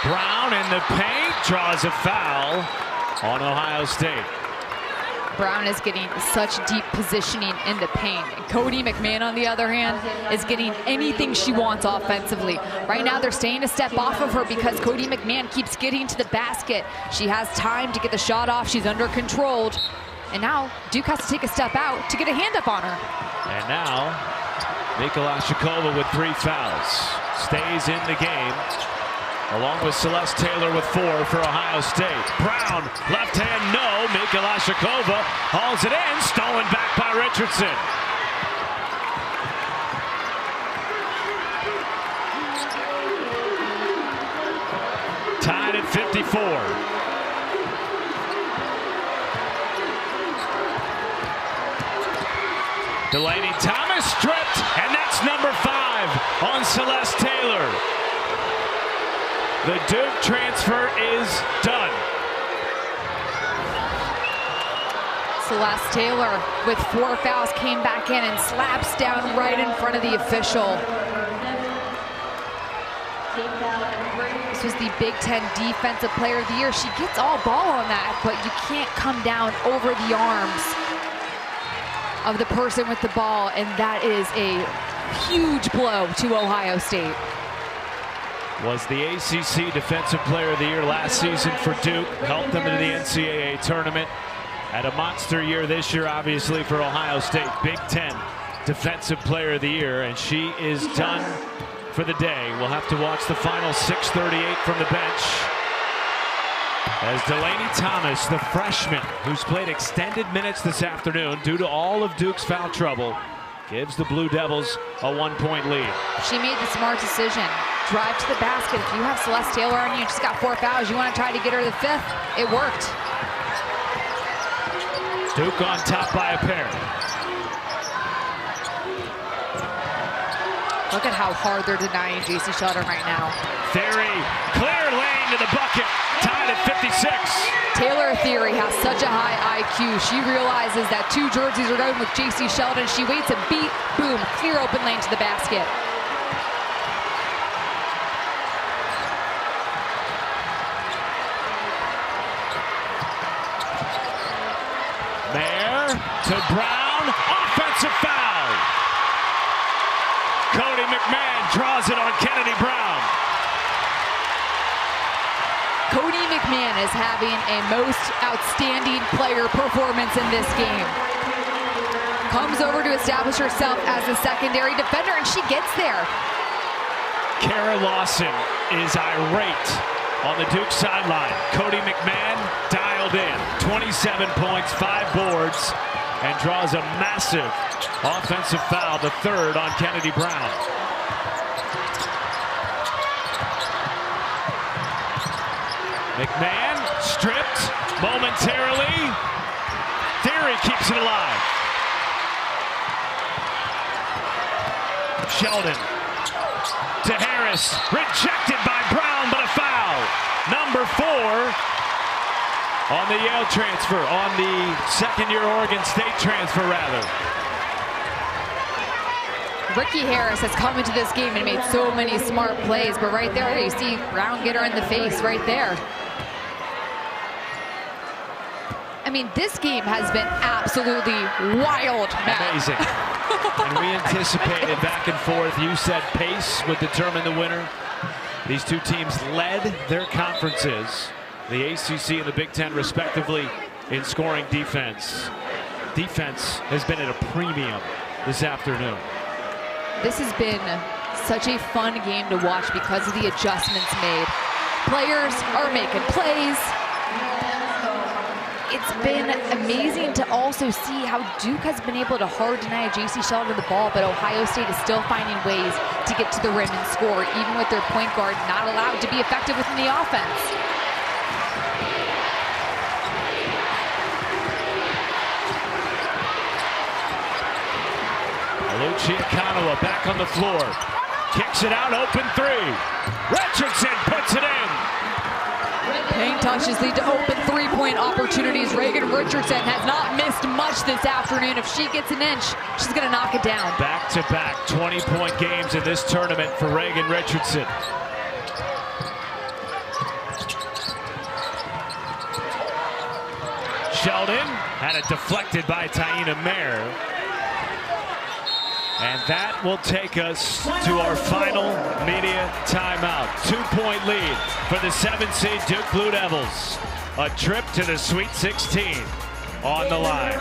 Brown in the paint, draws a foul on Ohio State. Brown is getting such deep positioning in the paint. Cody McMahon, on the other hand, is getting anything she wants offensively. Right now, they're staying a step off of her because Cody McMahon keeps getting to the basket. She has time to get the shot off. She's under controlled. And now, Duke has to take a step out to get a hand up on her. And now, Mikolashikova with 3 fouls. Stays in the game, along with Celeste Taylor with 4 for Ohio State. Brown, left hand, no. Mikolashikova hauls it in, stolen back by Richardson. Tied at 54. Delaney Thomas stripped, and that's number 5 on Celeste Taylor. The Duke transfer is done. Celeste Taylor with 4 fouls came back in and slaps down right in front of the official. This was the Big Ten Defensive Player of the Year. She gets all ball on that, but you can't come down over the arms of the person with the ball, and that is a huge blow to Ohio State. Was the ACC Defensive Player of the Year last season for Duke. Helped them into the NCAA tournament. Had a monster year this year, obviously, for Ohio State. Big Ten Defensive Player of the Year, and she is done for the day. We'll have to watch the final 6:38 from the bench as Delaney Thomas, the freshman, who's played extended minutes this afternoon due to all of Duke's foul trouble, gives the Blue Devils a 1-point lead. She made the smart decision. Drive to the basket. If you have Celeste Taylor on you, she's got 4 fouls, you want to try to get her the 5th. It worked. Duke on top by a pair. Look at how hard they're denying J.C. Sheldon right now. Theory, clear lane to the bucket, tied at 56. Taylor Theory has such a high IQ. She realizes that 2 jerseys are going with J.C. Sheldon. She waits a beat, boom, clear open lane to the basket. Mayer to Brown, offensive foul. Cody McMahon draws it on Kennedy Brown. Cody McMahon is having a most outstanding player performance in this game. Comes over to establish herself as a secondary defender, and she gets there. Kara Lawson is irate on the Duke sideline. Cody McMahon dialed in. 27 points, 5 boards, and draws a massive offensive foul, the 3rd on Kennedy Brown. McMahon stripped momentarily. Theory keeps it alive. Sheldon to Harris, rejected by Brown, but a foul. Number 4 on the Yale transfer, on the second-year Oregon State transfer, rather. Ricky Harris has come into this game and made so many smart plays, but right there you see Brown get her in the face right there. I mean, this game has been absolutely wild, Matt. Amazing. And we anticipated back and forth. You said pace would determine the winner. These two teams led their conferences, the ACC and the Big Ten respectively, in scoring defense. Defense has been at a premium this afternoon. This has been such a fun game to watch because of the adjustments made. Players are making plays. it's been amazing to also see how Duke has been able to hard deny J.C. Sheldon the ball, but Ohio State is still finding ways to get to the rim and score, even with their point guard not allowed to be effective within the offense. Lucia Kanawa back on the floor. Kicks it out, open three. Richardson puts it in. Paint touches lead to open three-point opportunities. Reagan Richardson has not missed much this afternoon. If she gets an inch, she's going to knock it down. Back-to-back 20-point games in this tournament for Reagan Richardson. Sheldon had it deflected by Taina Mayer. And that will take us to our final media timeout. 2-point lead for the 7th seed Duke Blue Devils. A trip to the Sweet 16 on the line.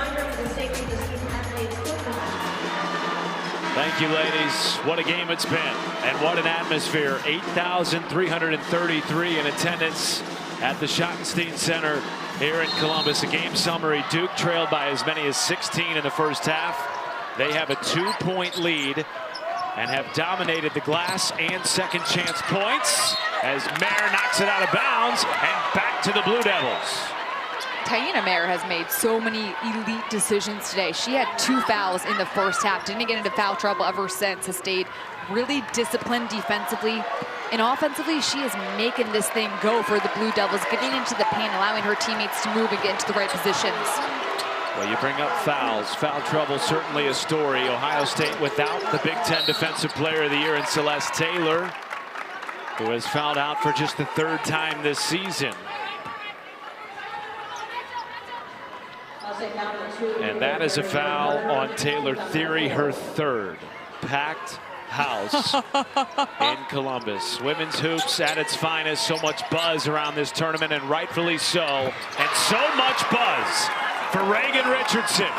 Thank you, ladies. What a game it's been, and what an atmosphere. 8,333 in attendance at the Schottenstein Center here in Columbus. A game summary: Duke trailed by as many as 16 in the first half. They have a 2-point lead and have dominated the glass and second chance points as Mayer knocks it out of bounds and back to the Blue Devils. Taina Mayer has made so many elite decisions today. She had 2 fouls in the first half, didn't get into foul trouble ever since, has stayed really disciplined defensively. And offensively, she is making this thing go for the Blue Devils, getting into the paint, allowing her teammates to move and get into the right positions. Well, you bring up fouls. Foul trouble, certainly a story. Ohio State without the Big Ten Defensive Player of the Year in Celeste Taylor, who has fouled out for just the 3rd time this season. And that is a foul on Taylor Theory, her 3rd. Packed house in Columbus. Women's hoops at its finest. So much buzz around this tournament, and rightfully so. And so much buzz for Reagan Richardson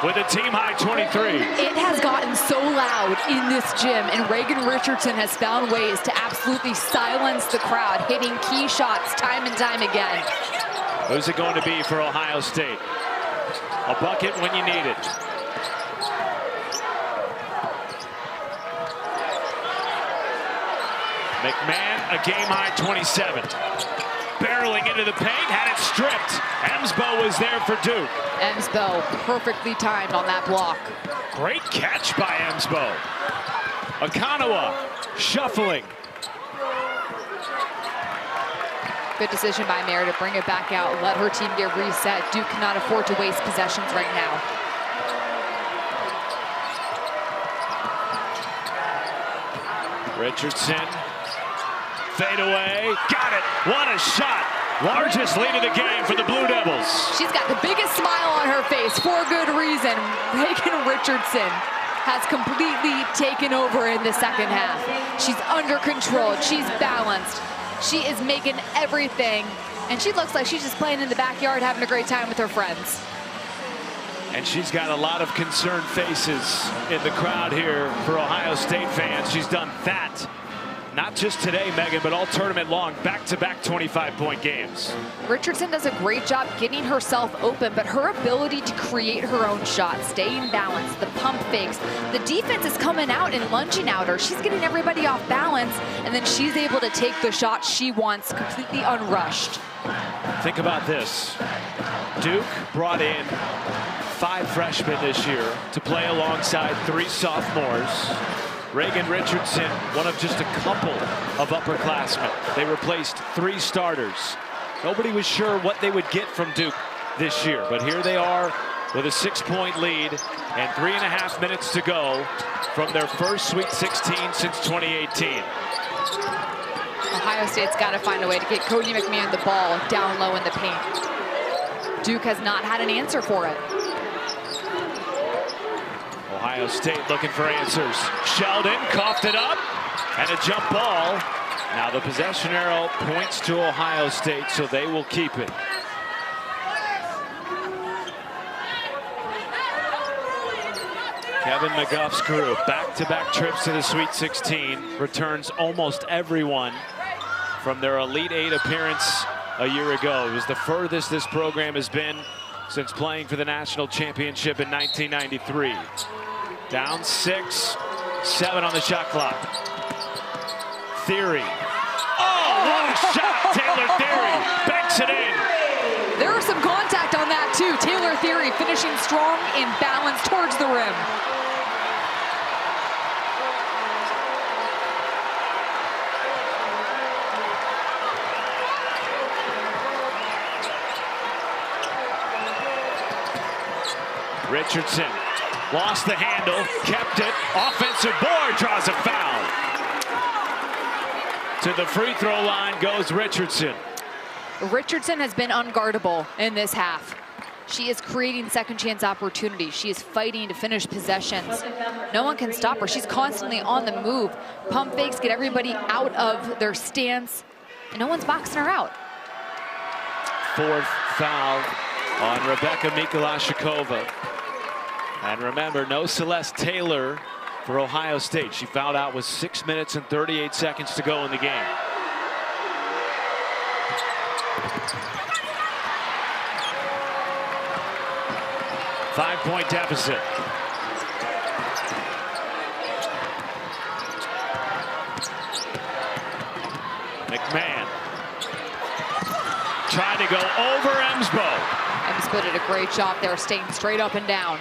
with a team-high 23. It has gotten so loud in this gym, and Reagan Richardson has found ways to absolutely silence the crowd, hitting key shots time and time again. Who's it going to be for Ohio State? A bucket when you need it. McMahon, a game-high 27. Barreling into the paint, had it stripped. Emsbo was there for Duke. Emsbo perfectly timed on that block. Great catch by Emsbo. Akanawa shuffling. Good decision by Mayer to bring it back out, let her team get reset. Duke cannot afford to waste possessions right now. Richardson, fade away, got it. What a shot. Largest lead of the game for the Blue Devils. She's got the biggest smile on her face for good reason. Reagan Richardson has completely taken over in the second half. She's under control, she's balanced. She is making everything, and she looks like she's just playing in the backyard, having a great time with her friends. And she's got a lot of concerned faces in the crowd here for Ohio State fans. She's done that, not just today, Megan, but all tournament long, back-to-back 25-point games. Richardson does a great job getting herself open, but her ability to create her own shot, staying balanced, the pump fakes, the defense is coming out and lunging at her. She's getting everybody off balance, and then she's able to take the shot she wants completely unrushed. Think about this. Duke brought in 5 freshmen this year to play alongside 3 sophomores. Reagan Richardson, one of just a couple of upperclassmen. They replaced 3 starters. Nobody was sure what they would get from Duke this year, but here they are with a 6-point lead and 3.5 minutes to go from their first Sweet 16 since 2018. Ohio State's got to find a way to get Cody McMahon the ball down low in the paint. Duke has not had an answer for it. Ohio State looking for answers. Sheldon coughed it up, and a jump ball. Now the possession arrow points to Ohio State, so they will keep it. Kevin McGuff's group, back-to-back trips to the Sweet 16, returns almost everyone from their Elite 8 appearance a year ago. It was the furthest this program has been since playing for the national championship in 1993. Down 6-7 on the shot clock. Theory. Oh, what a shot! Taylor Theory banks it in. There was some contact on that too. Taylor Theory finishing strong and balanced towards the rim. Richardson lost the handle, kept it. Offensive board, draws a foul. To the free throw line goes Richardson. Richardson has been unguardable in this half. She is creating second chance opportunities. She is fighting to finish possessions. No one can stop her. She's constantly on the move. Pump fakes, get everybody out of their stance, and no one's boxing her out. Fourth foul on Rebecca Mikolashikova. And remember, no Celeste Taylor for Ohio State. She fouled out with 6 minutes and 38 seconds to go in the game. Five-point deficit. McMahon trying to go over Emsbo. Emsbo did a great job there, staying straight up and down.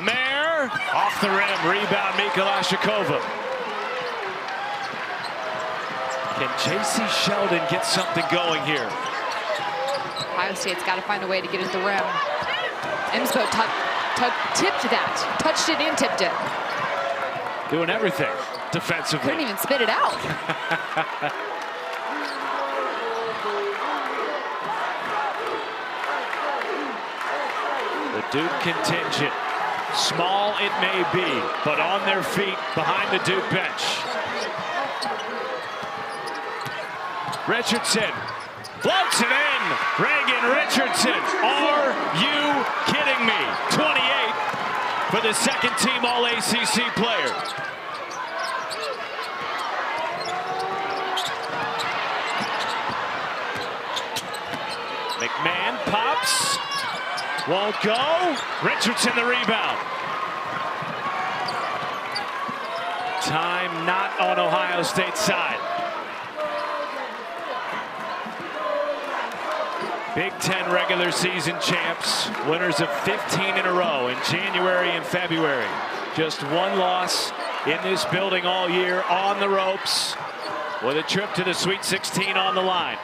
Mayer off the rim, rebound Mikolashikova. Can J.C. Sheldon get something going here? Ohio State's got to find a way to get at the rim. Emsbo tipped that, touched it and tipped it. Doing everything defensively. Couldn't even spit it out. The Duke contingent, small it may be, but on their feet behind the Duke bench. Richardson floats it in. Reagan Richardson, are you kidding me? 28 for the second team All-ACC player. McMahon pops. Won't go. Richardson the rebound. Time not on Ohio State's side. Big Ten regular season champs, winners of 15 in a row in January and February. Just one loss in this building all year, on the ropes, with a trip to the Sweet 16 on the line.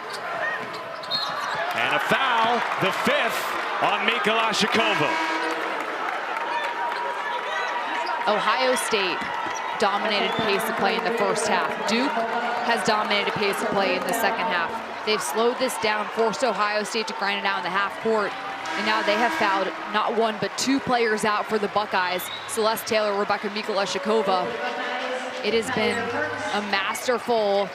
And a foul, the fifth, on Mikolashikova. Ohio State dominated pace of play in the first half. Duke has dominated pace of play in the second half. They've slowed this down, forced Ohio State to grind it out in the half court, and now they have fouled not one but two players out for the Buckeyes, Celeste Taylor, Rebecca Mikolashikova. It has been a masterful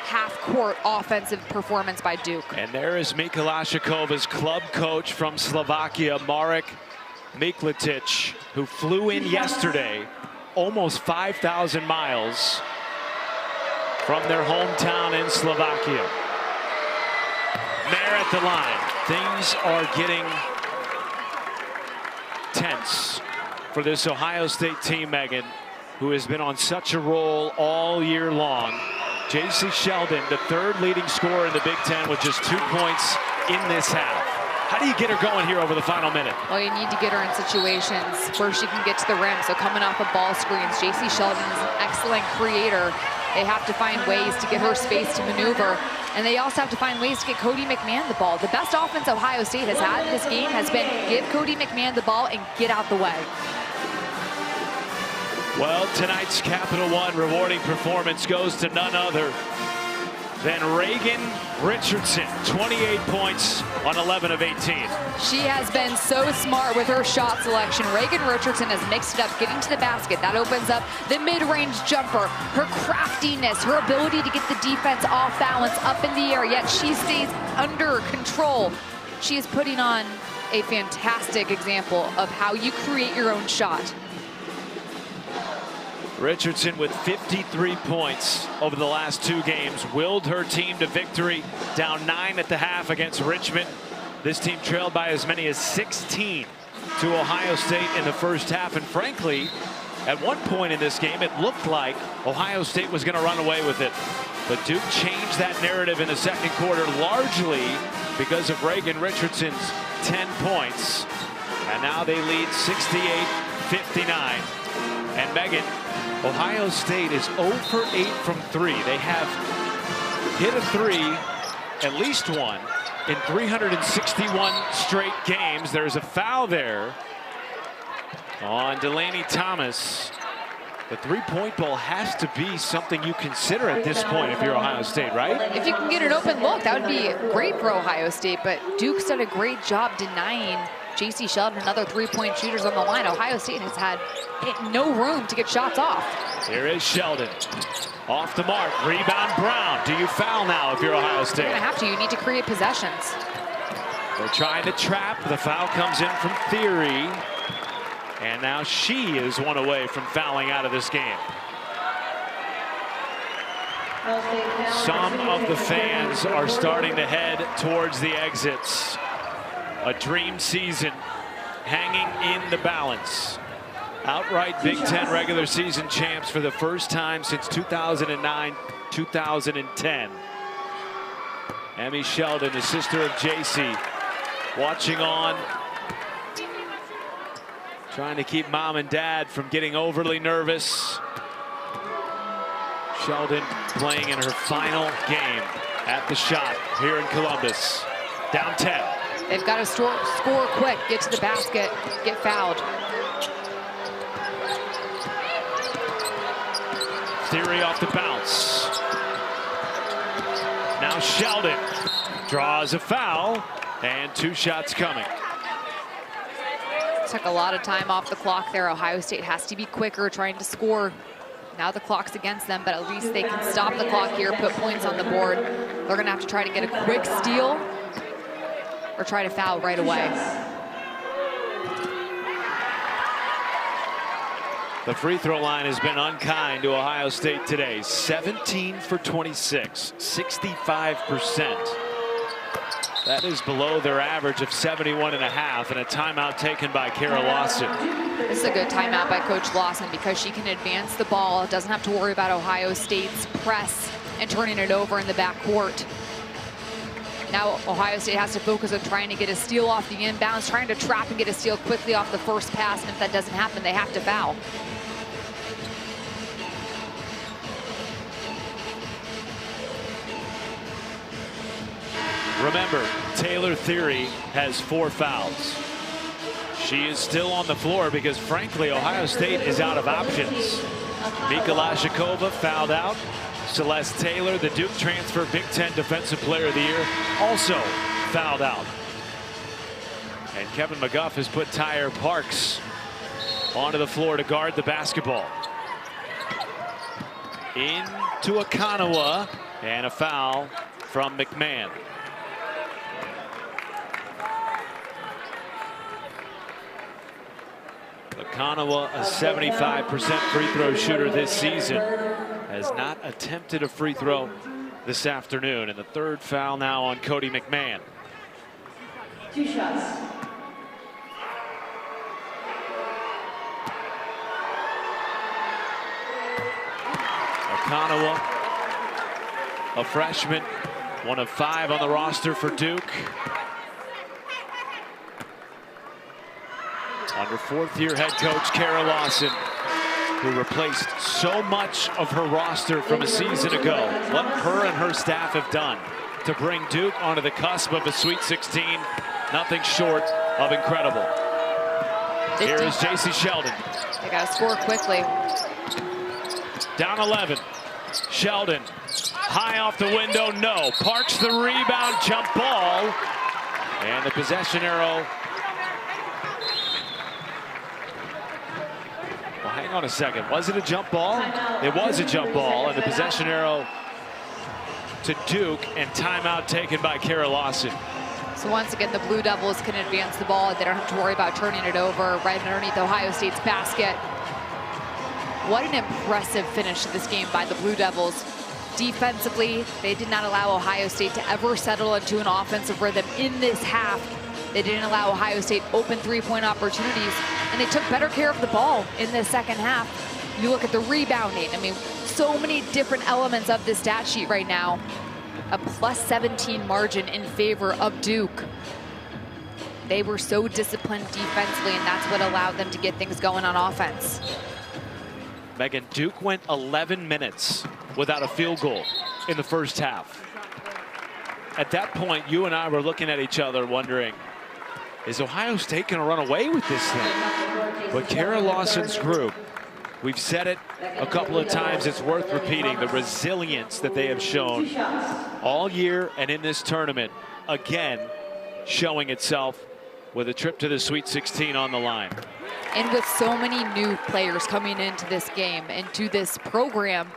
half-court offensive performance by Duke. And there is Mikolashikova's club coach from Slovakia, Marek Mikletic, who flew in yesterday almost 5,000 miles from their hometown in Slovakia. Mayer at the line. Things are getting tense for this Ohio State team, Megan, who has been on such a roll all year long. J.C. Sheldon, the third leading scorer in the Big Ten, with just 2 points in this half. How do you get her going here over the final minute? Well, you need to get her in situations where she can get to the rim. So coming off of ball screens, J.C. Sheldon is an excellent creator. They have to find ways to get her space to maneuver. And they also have to find ways to get Cody McMahon the ball. The best offense Ohio State has had in this game has been give Cody McMahon the ball and get out the way. Well, tonight's Capital One rewarding performance goes to none other than Reagan Richardson. 28 points on 11 of 18. She has been so smart with her shot selection. Reagan Richardson has mixed it up, getting to the basket. That opens up the mid-range jumper. Her craftiness, her ability to get the defense off balance, up in the air, yet she stays under control. She is putting on a fantastic example of how you create your own shot. Richardson with 53 points over the last 2 games, willed her team to victory, down 9 at the half against Richmond. This team trailed by as many as 16 to Ohio State in the first half, and frankly, at one point in this game, it looked like Ohio State was going to run away with it. But Duke changed that narrative in the second quarter, largely because of Reagan Richardson's 10 points. And now they lead 68-59. And Megan, Ohio State is 0 for 8 from 3. They have hit a 3, at least one, in 361 straight games. There's a foul there on Delaney Thomas. The three-point ball has to be something you consider at this point if you're Ohio State, right? If you can get an open look, that would be great for Ohio State, but Duke's done a great job denying J.C. Sheldon and other three-point shooters on the line. Ohio State has had no room to get shots off. Here is Sheldon. Off the mark. Rebound Brown. Do you foul now if you're Ohio State? You're going to have to. You need to create possessions. They're trying to trap. The foul comes in from Theory. And now she is one away from fouling out of this game. Some of the fans are starting to head towards the exits. A dream season hanging in the balance. Outright Big Ten regular season champs for the first time since 2009-2010. Emmy Sheldon, the sister of JC, watching on, trying to keep mom and dad from getting overly nervous. Sheldon playing in her final game at the shot here in Columbus. Down 10. They've got to score quick, get to the basket, get fouled. Theory off the bounce. Now Sheldon draws a foul, and 2 shots coming. Took a lot of time off the clock there. Ohio State has to be quicker trying to score. Now the clock's against them, but at least they can stop the clock here, put points on the board. They're going to have to try to get a quick steal or try to foul right away. The free throw line has been unkind to Ohio State today. 17 for 26, 65%. That is below their average of 71.5, and a timeout taken by Kara Lawson. This is a good timeout by Coach Lawson because she can advance the ball, doesn't have to worry about Ohio State's press and turning it over in the backcourt. Now Ohio State has to focus on trying to get a steal off the inbounds, trying to trap and get a steal quickly off the first pass, and if that doesn't happen, they have to foul. Remember, Taylor Theory has 4 fouls. She is still on the floor because, frankly, Ohio State is out of options. Mika Lashikova fouled out. Celeste Taylor, the Duke transfer Big Ten Defensive Player of the Year, also fouled out. And Kevin McGuff has put Tyre Parks onto the floor to guard the basketball. Into Akanawa, and a foul from McMahon. Akanawa, a 75% free throw shooter this season, has not attempted a free throw this afternoon. And the 3rd foul now on Cody McMahon. 2 shots. Akanawa, a freshman, one of 5 on the roster for Duke. Under 4th-year head coach Kara Lawson, who replaced so much of her roster from a season ago. What her and her staff have done to bring Duke onto the cusp of a Sweet 16, nothing short of incredible. Here is J.C. Sheldon. They got to score quickly. Down 11. Sheldon, high off the window, no. Parks the rebound, jump ball. And the possession arrow. Well, hang on a second. Was it a jump ball? It was a jump ball, and the possession arrow to Duke, and timeout taken by Kara Lawson. So once again, the Blue Devils can advance the ball. They don't have to worry about turning it over right underneath Ohio State's basket. What an impressive finish to this game by the Blue Devils. Defensively, they did not allow Ohio State to ever settle into an offensive rhythm in this half. They didn't allow Ohio State open three-point opportunities, and they took better care of the ball in the second half. You look at the rebounding. I mean, so many different elements of this stat sheet right now. A +17 margin in favor of Duke. They were so disciplined defensively, and that's what allowed them to get things going on offense. Megan, Duke went 11 minutes without a field goal in the first half. At that point, you and I were looking at each other wondering, is Ohio State going to run away with this thing? But Kara Lawson's group, we've said it a couple of times, it's worth repeating, the resilience that they have shown all year and in this tournament, again, showing itself with a trip to the Sweet 16 on the line. And with so many new players coming into this game and to this program,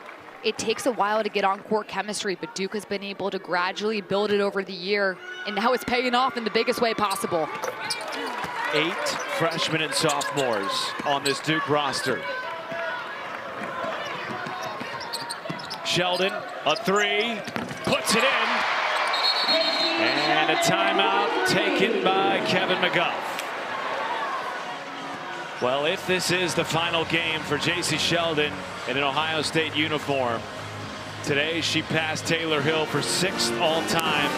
it takes a while to get on court chemistry, but Duke has been able to gradually build it over the year, and now it's paying off in the biggest way possible. 8 freshmen and sophomores on this Duke roster. Sheldon, a three, puts it in. And a timeout taken by Kevin McGuff. Well, if this is the final game for J.C. Sheldon in an Ohio State uniform, today she passed Taylor Hill for 6th all-time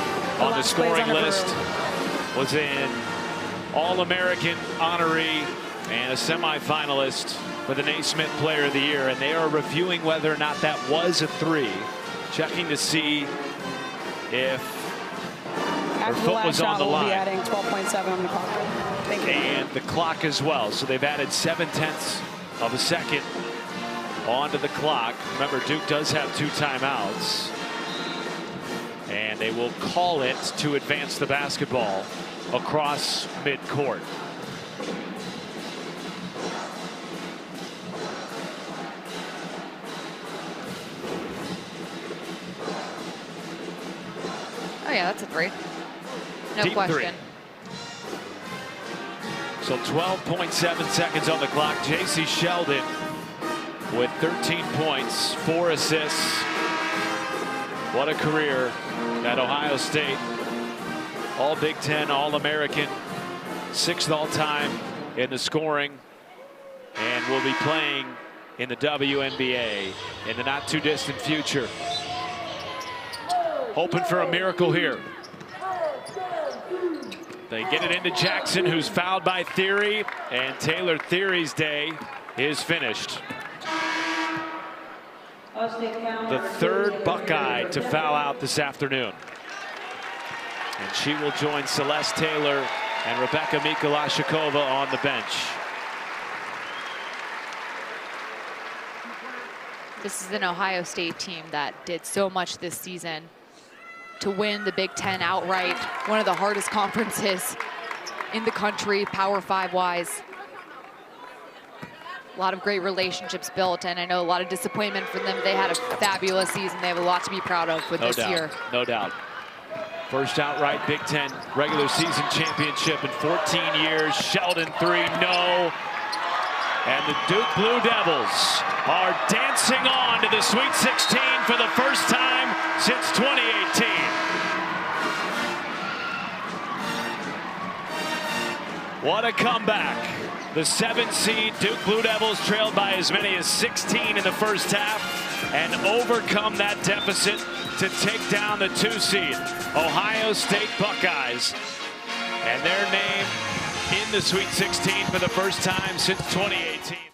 on the scoring list. Was an All-American honoree and a semifinalist for the Naismith Player of the Year. And they are reviewing whether or not that was a 3, checking to see if her foot was on the line. We'll be adding 12.7 on the clock. Thank you. And the clock as well. So they've added 0.7 of a second onto the clock. Remember, Duke does have 2 timeouts. And they will call it to advance the basketball across midcourt. Oh yeah, that's a 3. No Deep question. 3. So 12.7 seconds on the clock. J.C. Sheldon with 13 points, 4 assists. What a career at Ohio State. All Big Ten, All-American, 6th all-time in the scoring, and will be playing in the WNBA in the not-too-distant future. Hoping for a miracle here. They get it into Jackson, who's fouled by Theory, and Taylor Theory's day is finished. The 3rd Buckeye to foul out this afternoon. And she will join Celeste Taylor and Rebecca Mikolashikova on the bench. This is an Ohio State team that did so much this season to win the Big Ten outright, one of the hardest conferences in the country, Power 5 wise. A lot of great relationships built, and I know a lot of disappointment for them. They had a fabulous season. They have a lot to be proud of with this year. No doubt. First outright Big Ten regular season championship in 14 years. Sheldon 3, no. And the Duke Blue Devils are dancing on to the Sweet 16 for the first time since 2018. What a comeback. The 7th seed Duke Blue Devils trailed by as many as 16 in the first half and overcome that deficit to take down the 2 seed Ohio State Buckeyes, and their name in the Sweet 16 for the first time since 2018.